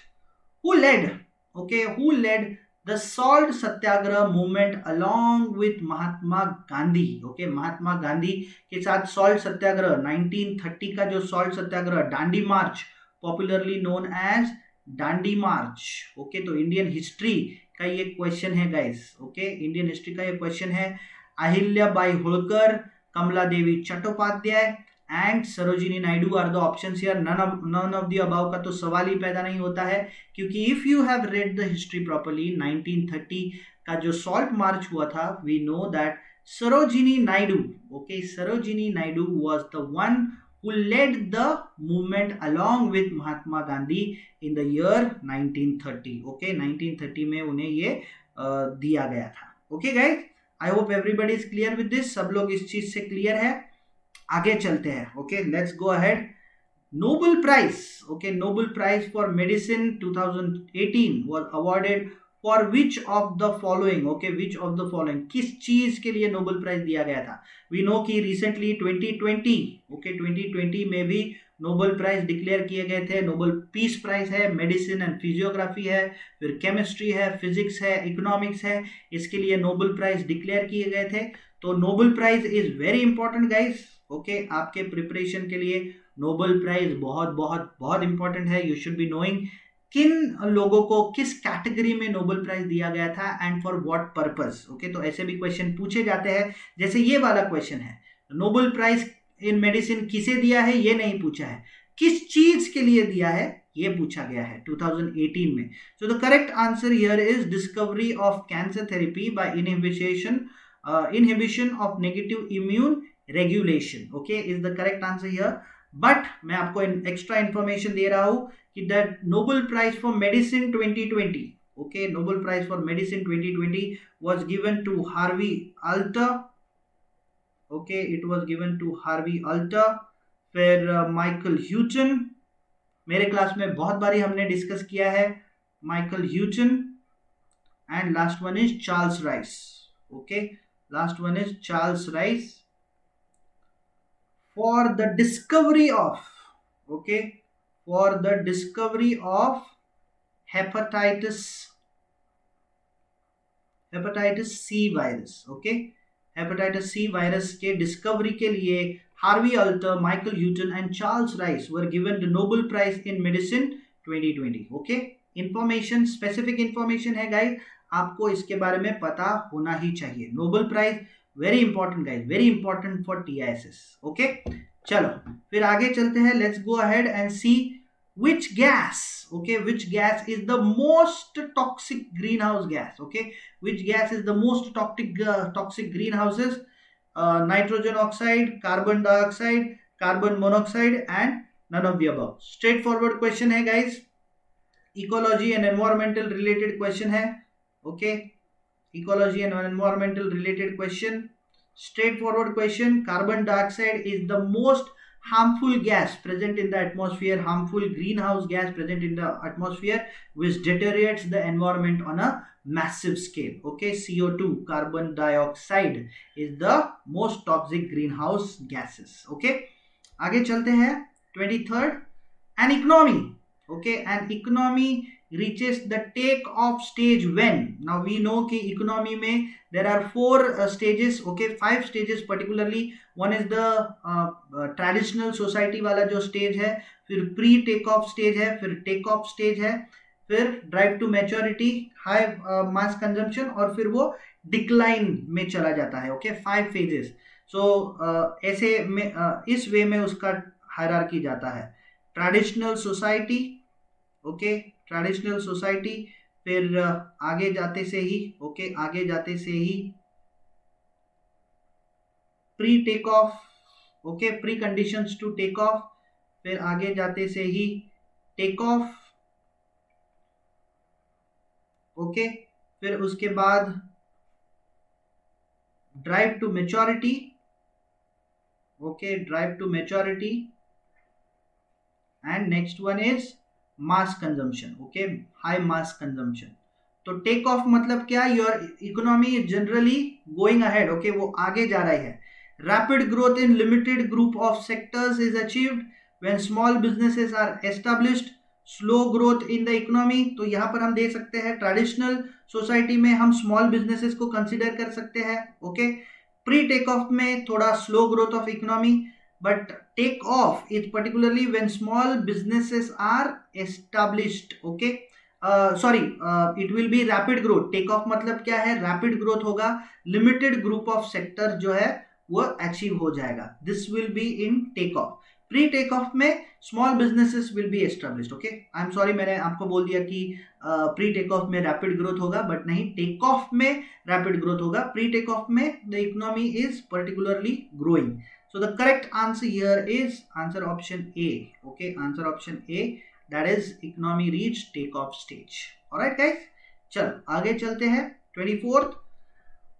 Speaker 1: who led, okay, who led the salt Satyagraha movement along with Mahatma Gandhi. Okay, Mahatma Gandhi के साथ सॉल्ट सत्याग्रह 1930 का जो salt Satyagraha, Dandi march, popularly known as Dandi march. Okay, तो इंडियन हिस्ट्री का ये क्वेश्चन है गाइस. ओके, इंडियन हिस्ट्री का ये क्वेश्चन है. Ahilyabai Holkar, Kamala Devi Chattopadhyay and Sarojini Naidu are the options here. None of the above का तो सवाल ही पैदा नहीं होता है, क्योंकि if you have read the history properly, 1930 का जो सॉल्ट मार्च हुआ था, we know that Sarojini Naidu, okay, Sarojini Naidu was the one who led the movement along with Mahatma Gandhi in the year 1930. Okay, 1930 में उन्हें ये दिया गया था. Okay guys, I hope everybody is clear with this. सब लोग इस चीज से क्लियर है. आगे चलते हैं. Okay, let's go ahead. Nobel prize, okay, Nobel prize for medicine 2018 was awarded for which of the following. Okay, which of the following, किस चीज के लिए नोबेल प्राइज दिया गया था? वी नो कि रिसेंटली 2020, ओके, 2020 में भी नोबेल प्राइज डिक्लेयर किए गए थे. नोबेल पीस प्राइज है, मेडिसिन एंड फिजियोग्राफी है, फिर केमिस्ट्री है, फिजिक्स है, इकोनॉमिक्स है, इसके लिए नोबेल प्राइज डिक्लेयर किए गए थे. तो Nobel prize is very important guys. Okay, आपके प्रिपरेशन के लिए नोबेल प्राइज बहुत बहुत बहुत इंपॉर्टेंट है. यू शुड बी नोइंग किन लोगों को किस कैटेगरी में नोबेल प्राइज दिया गया था and for what purpose. Okay, तो ऐसे भी क्वेश्चन पूछे जाते हैं. जैसे ये वाला क्वेश्चन है, नोबेल प्राइज इन मेडिसिन किसे दिया है, ये नहीं पूछा है, किस चीज के लिए दिया है ये पूछा गया है 2018 में. So the correct answer here is discovery of cancer therapy by inhibition of negative immune regulation. Okay, is the correct answer here. But मैं आपको एक्स्ट्रा इंफॉर्मेशन दे रहा हूं कि that Nobel prize for medicine 2020, okay, Nobel prize for medicine 2020 was given to Harvey Alter. Okay, it was given to Harvey Alter. फिर माइकल ह्यूटन, मेरे क्लास में बहुत बारी हमने डिस्कस किया है, Michael Houghton. And last one is Charles rice. Okay, last one is Charles rice for the discovery of, okay, for the discovery of hepatitis C virus. Okay, hepatitis C virus के डिस्कवरी के लिए Harvey Alter, Michael Houghton and Charles Rice were given the Nobel prize in medicine 2020. Okay, information, specific information है गाइस, आपको इसके बारे में पता होना ही चाहिए. Nobel prize very important guys, very important for TISS. Okay, चलो फिर आगे चलते हैं. Let's go ahead and see which gas, okay, which gas is the most toxic greenhouse gas. Okay, which gas is the most toxic greenhouses? Nitrogen oxide, carbon dioxide, carbon monoxide, and none of the above. Straightforward question है guys, ecology and environmental related question है. Okay, ecology and environmental related question, straightforward question. Carbon dioxide is the most harmful gas present in the atmosphere, harmful greenhouse gas present in the atmosphere, which deteriorates the environment on a massive scale. Okay, CO2, carbon dioxide, is the most toxic greenhouse gases. Okay, आगे चलते हैं. 23rd, an economy. Okay, an economy reaches the take off stage when? Now we know कि economy में there are 4 stages. Okay, 5 stages particularly. One is the traditional society वाला जो stage है, फिर pre take off stage है, फिर take off stage है, फिर drive to maturity, high mass consumption, और फिर वो decline में चला जाता है. Okay, 5 phases. So ऐसे में इस वे में उसका hierarchy जाता है. Traditional society, okay, traditional society, फिर आगे जाते से ही, ओके, आगे जाते से ही pre take off, okay, pre conditions to take off, फिर आगे जाते से ही टेक ऑफ, ओके, फिर उसके बाद drive to maturity, okay, drive to maturity, and next one is mass consumption. Okay, high mass consumption. तो टेक ऑफ मतलब क्या? Your economy generally going ahead. Okay, वो आगे जा रही है. Rapid growth in limited group of sectors is achieved when small businesses are established. Slow growth in the economy, तो यहाँ पर हम देख सकते हैं ट्रेडिशनल सोसाइटी में हम स्मॉल बिजनेसेस को कंसिडर कर सकते हैं. ओके, प्री टेक ऑफ में थोड़ा slow growth of economy, but take off is particularly when small businesses are established. Okay, it will be rapid growth. take off मतलब क्या है? rapid growth होगा, limited group of sector जो है वो achieve हो जाएगा. this will be in take off. Pre take off में small businesses will be established. Okay, I am sorry, मैंने आपको बोल दिया कि प्री टेक ऑफ में रैपिड ग्रोथ होगा, बट नहीं, टेक ऑफ में रैपिड ग्रोथ होगा. प्री टेक ऑफ में the economy is particularly growing. So the correct answer here is answer option A. Okay, answer option A, that is economy reach takeoff stage. Alright guys, चलो आगे चलते हैं. 24th,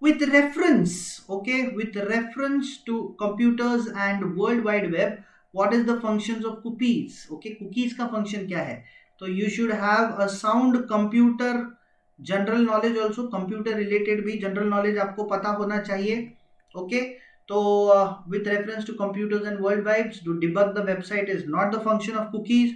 Speaker 1: with reference, okay, with reference to computers and World Wide Web, what is the functions of cookies? Okay, cookies का function क्या है? तो you should have a sound computer general knowledge also. computer related भी general knowledge आपको पता होना चाहिए. Okay, तो with reference to computers and world wipes, to debug the website is not the function of cookies.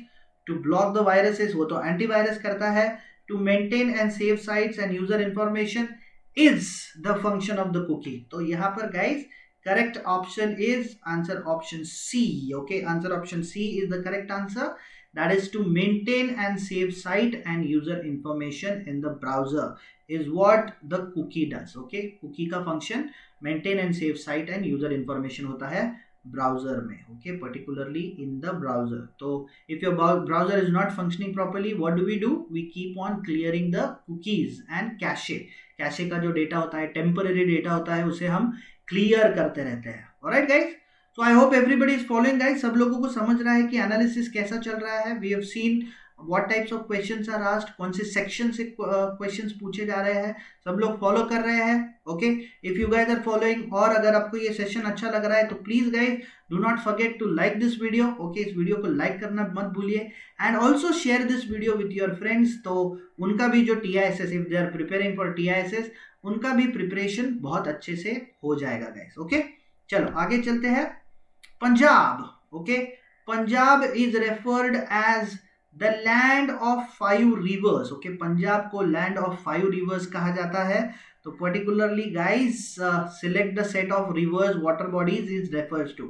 Speaker 1: To block the viruses, वो तो antivirus करता है. To maintain and save sites and user information is the function of the cookie. तो यहाँ पर guys correct option is answer option C. Okay, answer option C is the correct answer. That is to maintain and save site and user information in the browser is what the cookie does. Okay, cookie का function maintain and save site and user information होता है ब्राउजर में. Okay, particularly in the browser. So if your browser is not functioning properly, what do? We keep on clearing the cookies and cache. Cache का जो डेटा होता है, टेम्पररी डेटा होता है, उसे हम क्लियर करते रहते हैं. Alright guys, so I hope everybody is following guys. सब लोगों को समझ रहा है कि एनालिसिस कैसा चल रहा है. We have seen what types of questions are asked, कौन से सेक्शन से क्वेश्चंस पूछे जा रहे हैं. सब लोग फॉलो कर रहे हैं. Okay, if you guys are following, और अगर आपको ये सेशन अच्छा लग रहा है तो please guys do not forget to like this video. Okay, इस वीडियो को लाइक करना मत भूलिए, and also share this video with your friends. तो उनका भी जो TISS, if they are preparing for TISS, उनका भी प्रिपरेशन बहुत अच्छे से हो जाएगा गाइस. ओके, चलो आगे चलते हैं. Punjab. Okay, Punjab is referred as the land of 5 rivers. Okay, Punjab को लैंड ऑफ 5 रिवर्स कहा जाता है. तो particularly guys, select the set of rivers water bodies is refers to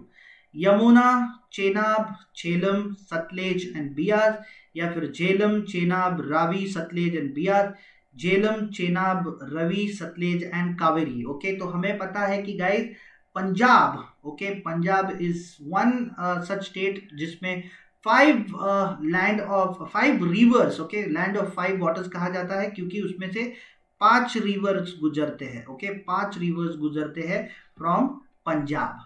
Speaker 1: Yamuna, Chenab, Jhelum, Sutlej and Beas, या फिर Jhelum, Chenab, Ravi, Sutlej and Beas, Jhelum, Chenab, Ravi, Sutlej and Kaveri. Okay, तो हमें पता है कि guys Punjab, okay, Punjab is one such state जिसमें five rivers, okay, land of five waters कहा जाता है, क्योंकि उसमें से 5 रिवर्स गुजरते हैं। ओके, 5 रिवर्स गुजरते हैं फ्रॉम पंजाब।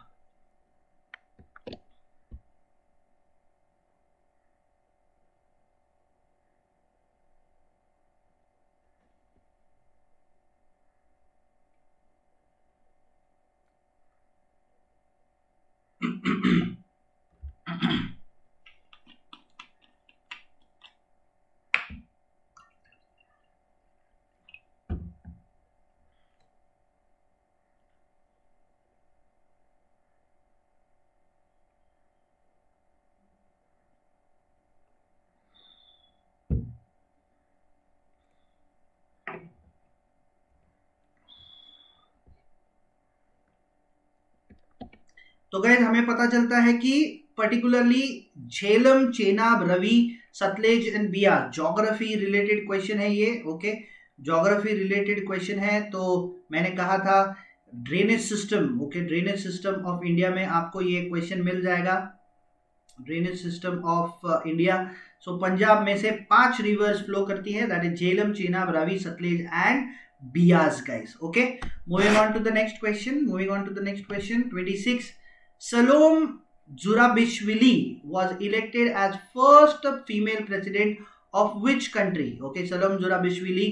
Speaker 1: तो गाइस हमें पता चलता है कि particularly Jhelum, Chenab, Ravi, Sutlej and Beas, geography related question है ये। ओके, ज्योग्राफी रिलेटेड क्वेश्चन है। तो मैंने कहा था drainage system, okay, drainage system of India में आपको ये क्वेश्चन मिल जाएगा, drainage system of India. So Punjab में से 5 रिवर्स फ्लो करती है, that is Jhelum, Chenab, Ravi, Sutlej and Beas guys. Okay, moving on to the next question 26। Salome Zurabishvili was elected as first female president of which country? Okay, Salome Zurabishvili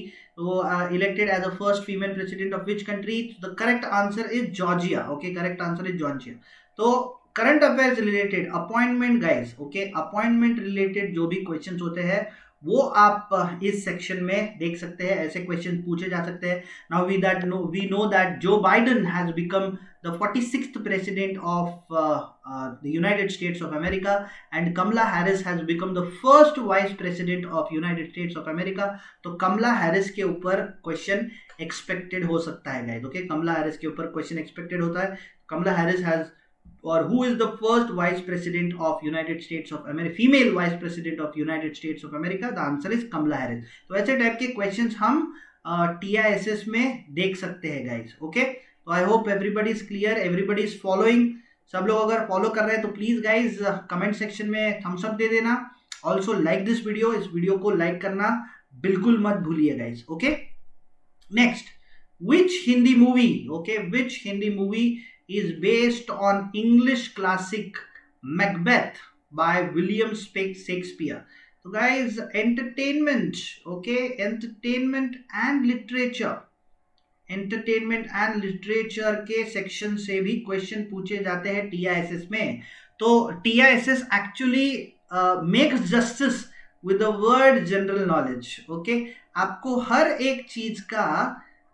Speaker 1: elected as the first female president of which country? The correct answer is Georgia. Okay, correct answer is Georgia. तो current affairs related appointment guys, okay, appointment related जो भी क्वेश्चंस होते हैं वो आप इस सेक्शन में देख सकते हैं, ऐसे क्वेश्चन पूछे जा सकते हैं। Now we know that Joe Biden has become the 46th president of the United States of America and Kamala Harris has become the first vice president of United States of America। तो कमला हैरिस के ऊपर क्वेश्चन एक्सपेक्टेड हो सकता है गाइस। ओके, कमला हैरिस के ऊपर क्वेश्चन एक्सपेक्टेड होता है। Kamala Harris has or who is the first vice president of United States of America, female vice president of United States of America? The answer is Kamala Harris। तो ऐसे टाइप के क्वेश्चंस हम TISS में देख सकते हैं गाइस। ओके, तो I hope everybody is clear, everybody is following. सब लोग अगर फॉलो कर रहे हैं तो प्लीज गाइज कमेंट सेक्शन में थम्स अप दे देना। ऑल्सो लाइक दिस वीडियो, इस वीडियो को लाइक करना बिल्कुल मत भूलिए guys. Okay, next, which Hindi movie, okay, which Hindi movie is based on English classic Macbeth by William Shakespeare? So guys, entertainment, okay, entertainment and literature के सेक्शन से भी क्वेश्चन पूछे जाते हैं TISS में। तो TISS actually makes justice with the word general knowledge. Okay, आपको हर एक चीज का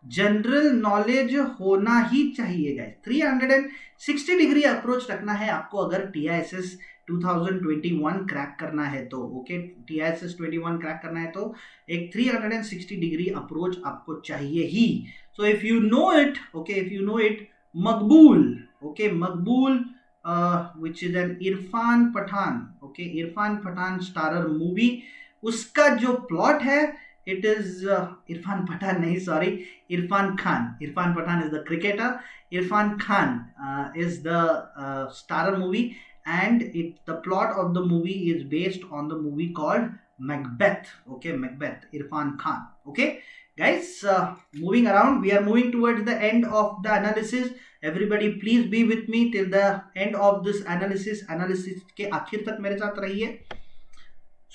Speaker 1: जनरल नॉलेज होना ही चाहिए गाइस। 360 डिग्री अप्रोच रखना है आपको अगर TISS 2021 क्रैक करना है तो। ओके, TISS 21 क्रैक करना है तो एक 360 डिग्री अप्रोच आपको चाहिए ही। So if you know it, okay, if you know it, Maqbool, okay, Maqbool which is an Irfan Pathan, okay, Irfan Pathan starrer movie, उसका जो प्लॉट है it is Irfan Pathan nahi, sorry, Irfan Khan. Irfan Pathan is the cricketer, Irfan Khan is the starrer movie, and the plot of the movie is based on the movie called Macbeth. Okay, Macbeth, Irfan Khan. Okay guys, moving around, we are moving towards the end of the analysis. Everybody please be with me till the end of this analysis के आखिर तक मेरे साथ रहिए।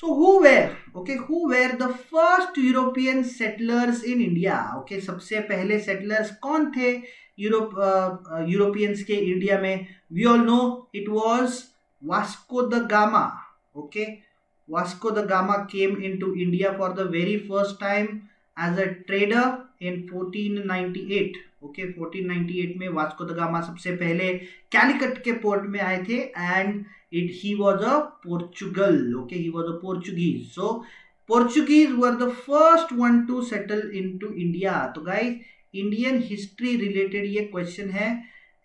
Speaker 1: So who were the first European settlers in India? Okay, सबसे पहले settlers कौन थे यूरोपियंस के इंडिया में? We all know it was Vasco da Gama. Okay, Vasco da Gama came into India for the very first time as a trader in 1498. Okay, 1498 में वास्को द गामा सबसे पहले कैलिकट के पोर्ट में आए थे and he was a Portugal. Okay, he was a Portuguese. So Portuguese were the first one to settle into India. तो guys, इंडियन हिस्ट्री रिलेटेड ये क्वेश्चन है.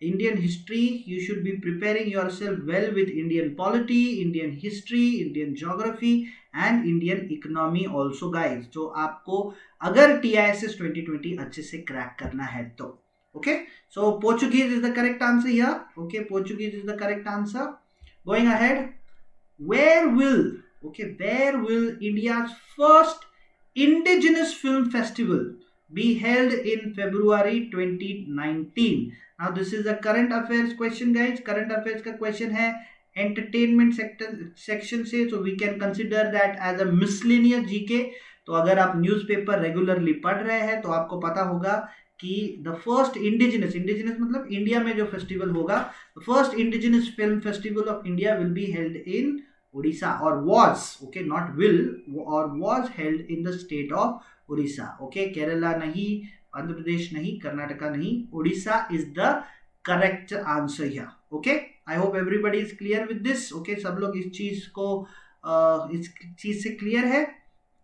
Speaker 1: Indian history, you should B preparing yourself well with Indian polity, Indian history, Indian geography and Indian economy also guys, जो आपको अगर TISS 2020 अच्छे से क्रैक करना है तो. Okay, so Portuguese is the correct answer here. Okay, Portuguese is the correct answer. Going ahead, where will India's first indigenous film festival be held in February 2019? Now this is a current affairs question guys. Current affairs का question है entertainment section से, so we can consider that as a miscellaneous GK. तो अगर आप न्यूज़पेपर रेगुलरली पढ़ रहे हैं तो आपको पता होगा कि द फर्स्ट इंडिजिनस मतलब इंडिया में जो फेस्टिवल होगा, the first indigenous film festival of India will be held in Orissa, और वाज, ओके, नॉट विल, और was held in the state of Orissa. Okay, Kerala नहीं, आंध्र प्रदेश नहीं, कर्नाटका नहीं, Orissa is the correct answer here. Okay, I hope everybody is clear with this. Okay, सब लोग इस चीज से क्लियर है.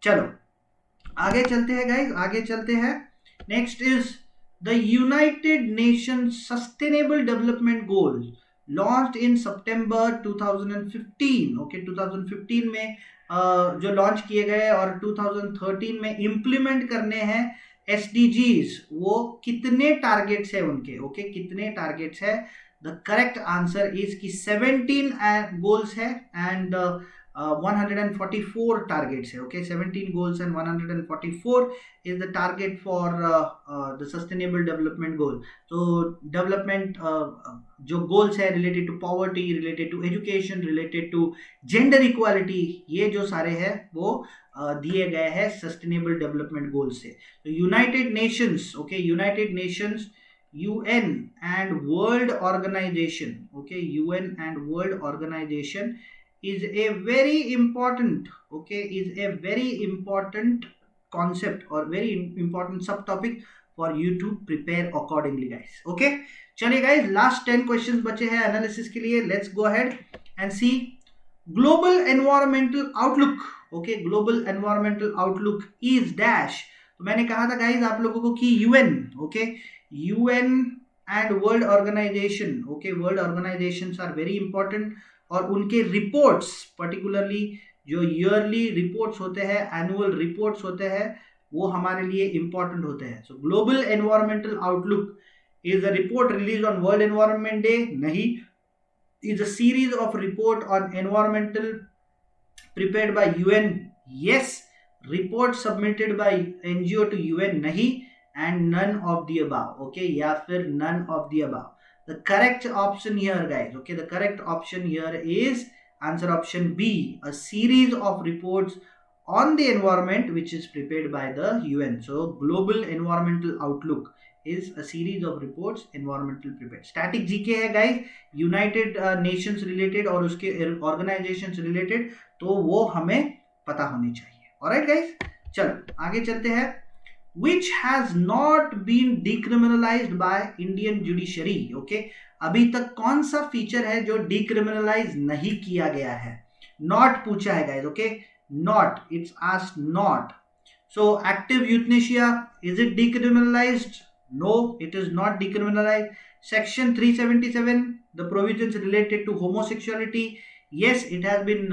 Speaker 1: चलो आगे चलते हैं गाइज, आगे चलते हैं. Next is the United Nations Sustainable Development Goals launched in September 2015. Okay, 2015 में जो लॉन्च किए गए और 2013 में इम्प्लीमेंट करने हैं SDGs, वो कितने टारगेट्स है उनके? ओके, कितने टारगेट्स है? द करेक्ट आंसर इज कि 17 गोल्स है एंड 144 targets है. Okay, 17 goals and 144 is the target for the sustainable development goal. So development जो goals है related to poverty, related to education, related to gender equality, ये जो सारे हैं वो दिए गए हैं sustainable development goals से. तो United Nations, okay, United Nations, UN and World Organization, okay, UN and World Organization is a very important, okay, is a very important concept or very important subtopic for you to prepare accordingly guys. Okay, चलिए guys, last 10 questions बचे हैं analysis के लिए. Let's go ahead and see global environmental outlook. Okay, global environmental outlook is dash. तो मैंने कहा था guys आप लोगों को कि UN, okay, UN and World Organization, okay, World Organizations are very important, और उनके रिपोर्ट्स, पर्टिकुलरली जो ईयरली रिपोर्ट्स होते हैं, एनुअल रिपोर्ट्स होते हैं, वो हमारे लिए इंपॉर्टेंट होते हैं. So global environmental outlook is a report release on world environment day? नहीं. Is a series of report on environmental prepared by UN? Yes. Report submitted by NGO to UN? नहीं. And none of the above. Okay, या फिर none of the above. The correct option here guys, okay, the correct option here is answer option B, a series of reports on the environment which is prepared by the UN. So global environmental outlook is a series of reports environmental prepared. Static GK है guys, United Nations related और उसके organizations related, तो वो हमें पता होनी चाहिए. Alright guys, चलो आगे चलते हैं. Which has not been decriminalized by Indian judiciary? Okay, अभी तक कौन सा फीचर है जो decriminalize नहीं किया गया है? Not पूछा है guys. Okay, not, it's asked not. So active euthanasia, is it decriminalized? No, it is not decriminalized. Section 377, the provisions related to homosexuality, yes, it has been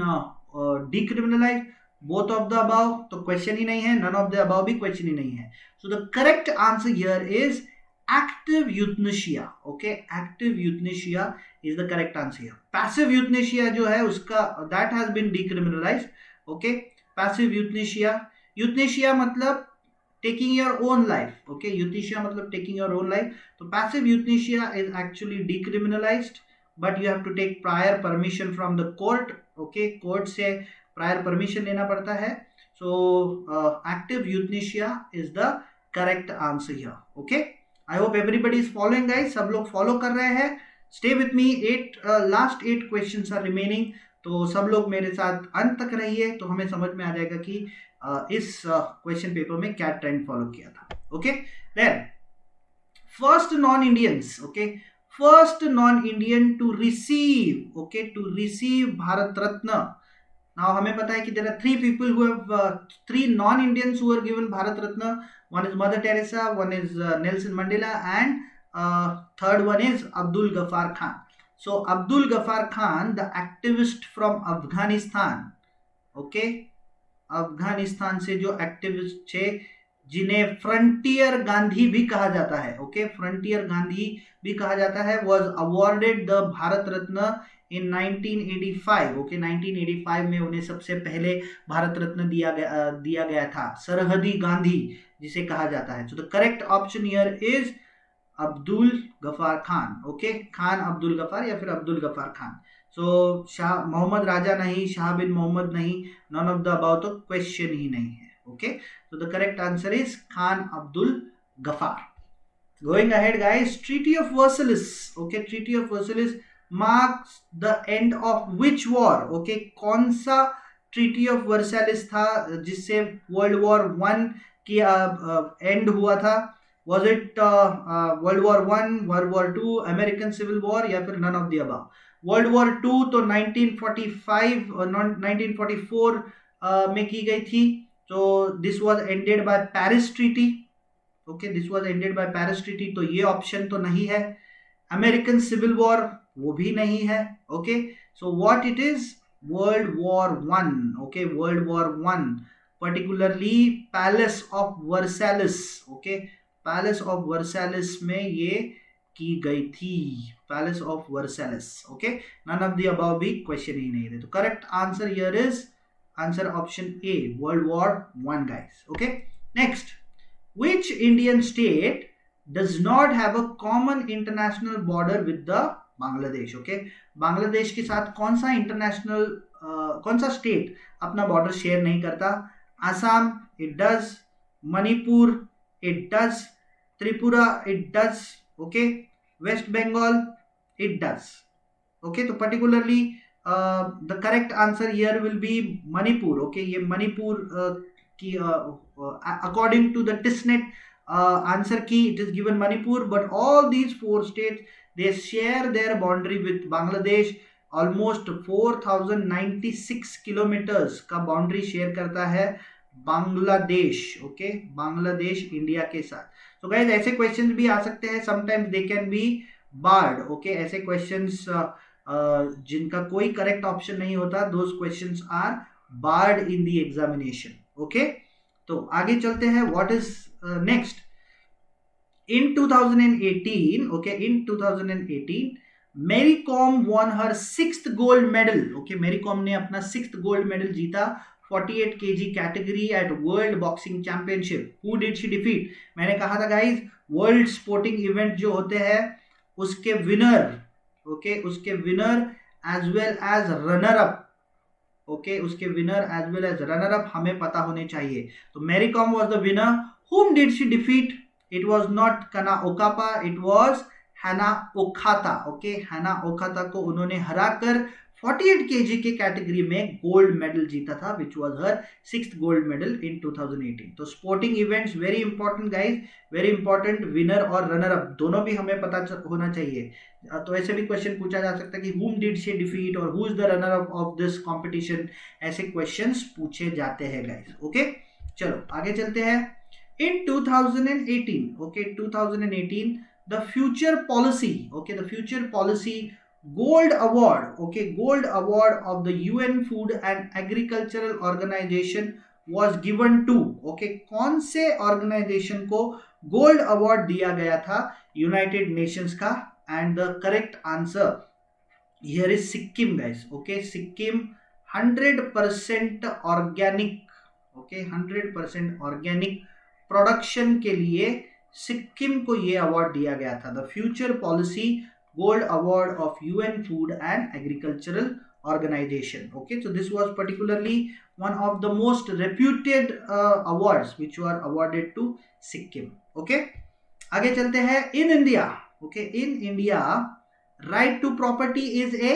Speaker 1: decriminalized. Both of the above तो क्वेश्चन ही नहीं है, none of the above भी क्वेश्चन ही नहीं है. So the correct answer here is active euthanasia. Okay, active euthanasia is the correct answer here. Passive euthanasia जो है उसका that has been decriminalized. Okay, passive euthanasia मतलब taking your own life. Okay, euthanasia मतलब taking your own life. तो passive euthanasia is actually decriminalized, but you have to take prior permission from the court. Okay, court से प्रायर परमिशन लेना पड़ता है. So active euthanasia is the correct answer here. Okay, I hope everybody is following guys, सब लोग फॉलो कर रहे हैं. Stay with me, last 8 questions are remaining, तो सब लोग मेरे साथ अंत तक रहिए, तो हमें समझ में आ जाएगा कि इस क्वेश्चन पेपर में क्या ट्रेंड फॉलो किया था. Okay, then first non Indians, okay, first non Indian to receive, okay, to receive Bharat Ratna Now हमें पता है कि there are three people who have three non-Indians who were given Bharat Ratna. One is Mother Teresa, one is Nelson Mandela, and third one is Abdul Ghaffar Khan. So Abdul Ghaffar Khan, the activist from Afghanistan, okay, Afghanistan से जो एक्टिविस्ट थे, जिन्हें फ्रंटियर गांधी भी कहा जाता है, ओके, फ्रंटियर गांधी भी कहा जाता है, was awarded the Bharat Ratna in 1985, okay, 1985 में उन्हें सबसे पहले भारत रत्न दिया गया था, सरहदी गांधी जिसे कहा जाता है. So the correct option here is Abdul Ghaffar Khan, okay, Khan Abdul Ghaffar या फिर अब्दुल गफार खान. सो शाह मोहम्मद राजा नहीं, शाह बिन मोहम्मद नहीं, नॉन ऑफ द अबाउ, तो क्वेश्चन ही नहीं है, okay. So the correct answer is Khan Abdul Ghaffar. Going ahead, guys, Treaty of Versailles. Okay, Treaty of Versailles marks the end of which war? Okay, कौन सा Treaty of Versailles था जिससे World War I की end हुआ था? Was it World War I, World War II, American Civil War या फिर none of the above? World War II तो 1945 और 1944 में की गई थी. So this was ended by Paris Treaty. Okay, this was ended by Paris Treaty. तो ये ऑप्शन तो नहीं है. American Civil War वो भी नहीं है. Okay, so what it is? World War I. Okay, World War I. Particularly Palace of Versailles. Okay, Palace of Versailles में ये की गई थी. Palace of Versailles. Okay, none of the above भी क्वेश्चन ही नहीं थे. तो correct answer here is answer option A, World War I, guys. Okay, next, which Indian state does not have a common international border with the Bangladesh? Okay, Bangladesh के साथ कौन सा इंटरनेशनल कौन सा स्टेट अपना बॉर्डर शेयर नहीं करता? Assam, it does. Manipur, it does. Tripura, it does. Okay, West Bengal, it does. Okay, तो particularly the correct answer here will be Manipur. Okay, ये मणिपुर की according to the TISNET answer key, it is given Manipur, but all these four states, they share their boundary with Bangladesh. Almost 4096 kilometers का boundary share करता है बांग्लादेश. ओके, बांग्लादेश इंडिया के साथ. तो गाइस ऐसे क्वेश्चंस भी आ सकते हैं, sometimes they can be barred. Okay, ऐसे क्वेश्चंस जिनका कोई करेक्ट ऑप्शन नहीं होता, those questions are barred in the examination. Okay, तो आगे चलते हैं. What is next? In 2018, okay, in 2018 Mary Kom won her 6th gold medal. ओके, मैरी कॉम ने अपना 6th गोल्ड मेडल जीता 48 kg category at world boxing championship. Who did she defeat? मैंने कहा था गाइज, वर्ल्ड स्पोर्टिंग इवेंट जो होते हैं उसके विनर, ओके, उसके winner as well as runner up, okay, उसके winner as well as runner up हमें पता होने चाहिए. तो Mary Kom was the winner. whom did she defeat? It was not Kana Okapa, it was Hana Okata. Okay, Hana Okata को उन्होंने हराकर 48 kg के कैटेगरी में गोल्ड मेडल जीता था, which was her 6th gold medal in 2018. तो sporting events very important guys, very important. Winner और रनर अप दोनों भी हमें पता होना चाहिए. तो ऐसे भी क्वेश्चन पूछा जा सकता है कि whom did she defeat और who is the runner up of this competition. ऐसे क्वेश्चंस पूछे जाते हैं गाइज. ओके, चलो आगे चलते हैं. इन 2018, okay, 2018 the future policy, okay, the future policy gold award, okay, gold award of the UN Food and Agricultural Organization was given to, okay, कौन से ऑर्गेनाइजेशन को गोल्ड अवार्ड दिया गया था? यूनाइटेड नेशंस का. And the correct answer here is Sikkim guys. Okay, Sikkim 100% organic, okay, 100% organic production के लिए सिक्किम को ये अवार्ड दिया गया था. The future policy gold award of UN food and agricultural organisation. Okay, so this was particularly one of the most reputed awards which were awarded to Sikkim. Okay, आगे चलते हैं. In India, okay, in India right to property is a,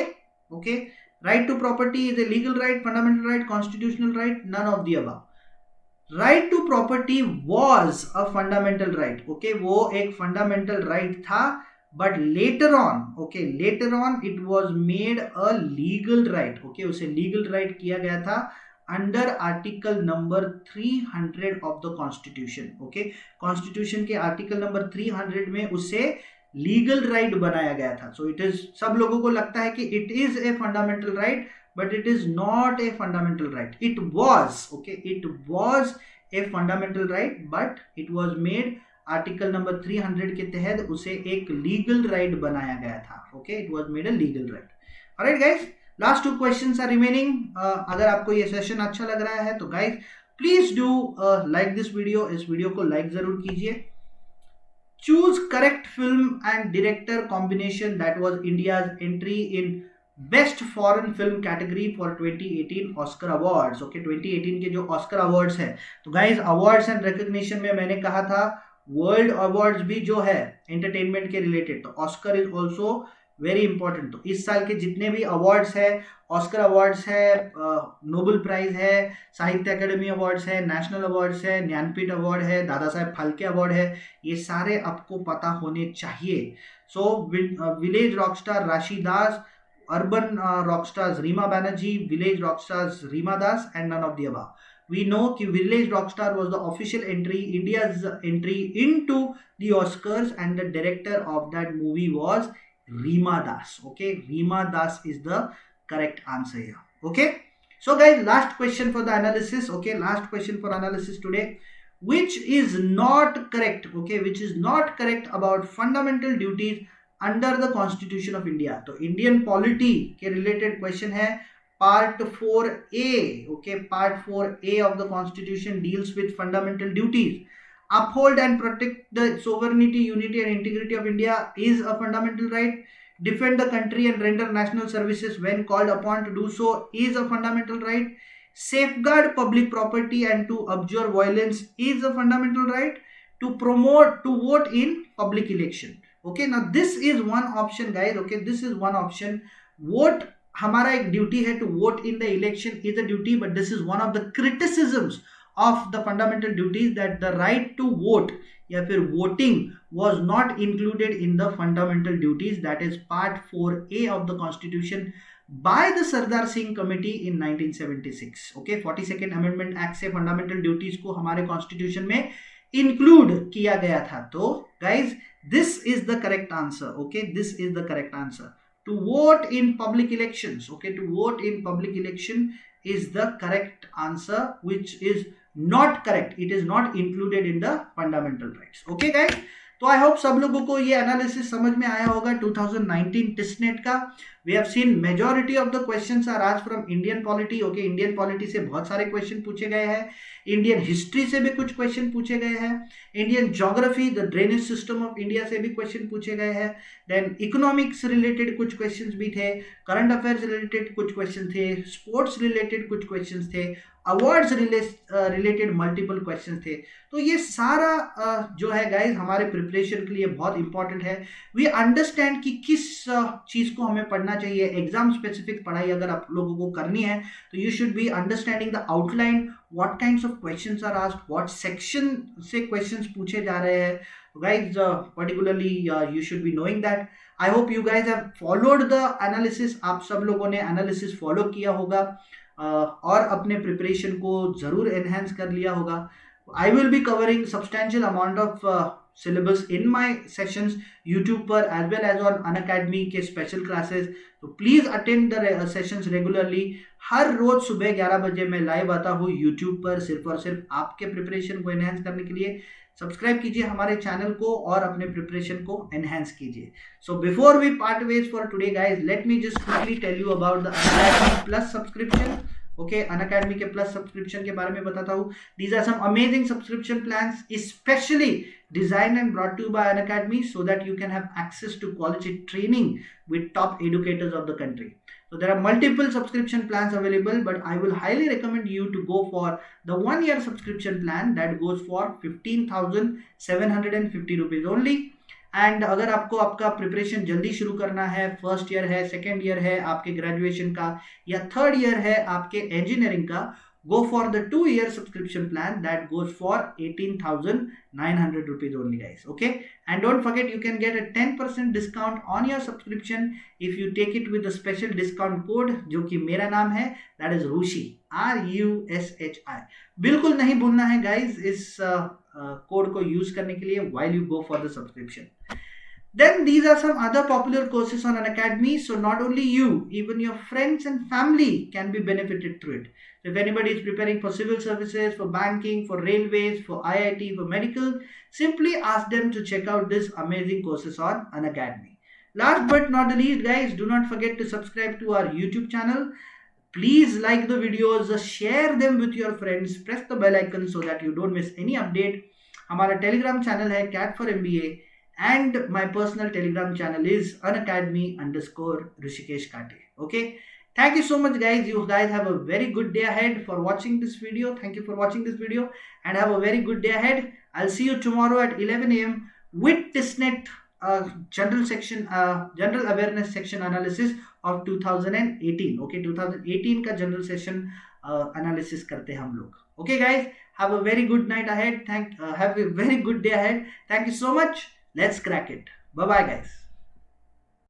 Speaker 1: okay, right to property is a legal right, fundamental right, constitutional right, none of the above. Right to property was a fundamental right. Okay, वो एक फंडामेंटल राइट था, but later on it was made a legal right. Okay, उसे legal right किया गया था under article number 300 of the constitution. Okay, constitution के आर्टिकल नंबर 300 में उसे लीगल राइट बनाया गया था. सो इट इज, सब लोगों को लगता है कि it is a fundamental right, but it is not a fundamental right. It was, okay, it was a fundamental right, but it was made article number 300 के तहत उसे एक लीगल राइट बनाया गया था. Okay, it was made a legal right. Alright guys, last 2 questions are remaining. अगर आपको ये सेशन अच्छा लग रहा है तो guys please do like this video. इस वीडियो को लाइक जरूर कीजिए. Choose correct film and director combination that was India's entry in best foreign film category for 2018 Oscar awards. Okay, 2018 के जो ऑस्कर अवार्ड्स है, तो गाइस अवार्ड्स एंड रिकॉग्निशन में मैंने कहा था वर्ल्ड अवार्ड्स भी जो है एंटरटेनमेंट के रिलेटेड, तो Oscar is also very important. तो इस साल के जितने भी अवार्ड्स है, ऑस्कर अवार्ड्स है, नोबेल प्राइज है, साहित्य अकेडमी अवार्ड्स है, नेशनल अवार्ड्स है, ज्ञानपीठ अवार्ड है, दादा साहेब फाल्के अवार्ड है, ये सारे आपको पता होने चाहिए. सो village rockstar Rashi Das, urban rockstars Rima Banerjee, village rockstars Rima Das, and none of the above. We know कि Village Rockstar was the official entry, India's entry into the Oscars, and the director of that movie was Reema Das. Okay, Reema Das is the correct answer here. Okay, so guys, last question for the analysis. Okay, last question for analysis today. Which is not correct? Okay, which is not correct about fundamental duties under the Constitution of India? तो Indian polity के related question है. Part 4A, okay, Part 4A of the Constitution deals with fundamental duties. Uphold and protect the sovereignty, unity and integrity of India is a fundamental right. Defend the country and render national services when called upon to do so is a fundamental right. Safeguard public property and to abjure violence is a fundamental right. To promote, to vote in public election. Okay, now this is one option guys. Okay, this is one option. Vote, हमारा एक ड्यूटी है to vote in the election is a duty, but this is one of the criticisms of the fundamental duties that the right to vote या फिर voting was not included in the fundamental duties. That is part 4A of the constitution by the Sardar Singh committee in 1976. Okay, 42nd amendment act से फंडामेंटल ड्यूटीज को हमारे कॉन्स्टिट्यूशन में इंक्लूड किया गया था. तो guys this is the correct answer. Okay, this is the correct answer. To vote in public elections, okay, to vote in public election is the correct answer, which is not correct. It is not included in the fundamental rights. Okay guys, तो आई होप सब लोगों को ये एनालिसिस समझ में आया होगा 2019 टेस्टनेट का. We have seen majority of the questions are आज from Indian polity. Okay, Indian polity से बहुत सारे क्वेश्चन पूछे गए हैं, इंडियन हिस्ट्री से भी कुछ क्वेश्चन पूछे गए हैं, Indian geography, the drainage system of India से भी क्वेश्चन पूछे गए हैं, देन इकोनॉमिक्स रिलेटेड कुछ क्वेश्चंस भी थे, करंट अफेयर्स रिलेटेड कुछ क्वेश्चन थे, स्पोर्ट्स रिलेटेड कुछ क्वेश्चन थे, अवार्ड्स रिलेटेड मल्टीपल क्वेश्चन थे. तो ये सारा जो है गाइज हमारे प्रिपरेशन के लिए बहुत इंपॉर्टेंट है. वी अंडरस्टैंड कि किस चीज को हमें पढ़ना चाहिए. एग्जाम स्पेसिफिक पढ़ाई अगर आप लोगों को करनी है तो you should be understanding the outline, what kinds of questions are asked, what section से क्वेश्चंस पूछे जा रहे हैं. Guys particularly you should be knowing that. I hope you guys have followed the analysis. आप सब लोगों ने एनालिसिस फॉलो किया होगा और अपने प्रिपरेशन को जरूर एनहेंस कर लिया होगा. I will be covering substantial amount of syllabus in my sessions YouTube पर as well as on Unacademy के स्पेशल क्लासेस. तो please attend the sessions regularly. हर रोज सुबह 11 बजे मैं लाइव आता हूँ यूट्यूब पर सिर्फ और सिर्फ आपके प्रिपरेशन को एनहेंस करने के लिए. सब्सक्राइब कीजिए हमारे चैनल को और अपने प्रिपरेशन को एनहेंस कीजिए. So before we part ways for today guys, let me just quickly tell you about the Unacademy plus subscription. Okay, Unacademy के प्लस सब्सक्रिप्शन के बारे में बताता हूँ. These are some amazing subscription plans specially designed and brought to you by Unacademy so that you can have access to quality training with top educators of the country. So there are multiple subscription plans available, but I will highly recommend you to go for the 1-year subscription plan that goes for 15,750 rupees only. And अगर आपको आपका प्रिपरेशन जल्दी शुरू करना है, फर्स्ट ईयर है, सेकेंड ईयर है आपके ग्रेजुएशन का, या थर्ड ईयर है आपके इंजीनियरिंग का, go for the 2-year subscription plan that goes for 18,900 rupees only, guys. Okay, and don't forget, you can get a 10% discount on your subscription if you take it with the special discount code जो कि मेरा नाम है, that is Rushi, RUSHI. बिल्कुल नहीं भूलना है guys इस कोड को यूज करने के लिए while you go for the subscription. Then these are some other popular courses on Unacademy. So not only you, even your friends and family can be benefited through it. So if anybody is preparing for civil services, for banking, for railways, for IIT, for medical, simply ask them to check out these amazing courses on Unacademy. Last but not the least, guys, do not forget to subscribe to our YouTube channel. Please like the videos, share them with your friends, press the bell icon so that you don't miss any update. हमारा Telegram channel है Cat for MBA. And my personal Telegram channel is unacademy_Rishikesh Kate. Okay, thank you so much, guys. You guys have a very good day ahead for watching this video. Thank you for watching this video and have a very good day ahead. I'll see you tomorrow at 11 a.m. with TISSNET general awareness section analysis of 2018. Okay, 2018 का general session analysis करते हैं हम लोग. Okay, guys, have a very good night ahead. Have a very good day ahead. Thank you so much. Let's crack it. Bye bye, guys.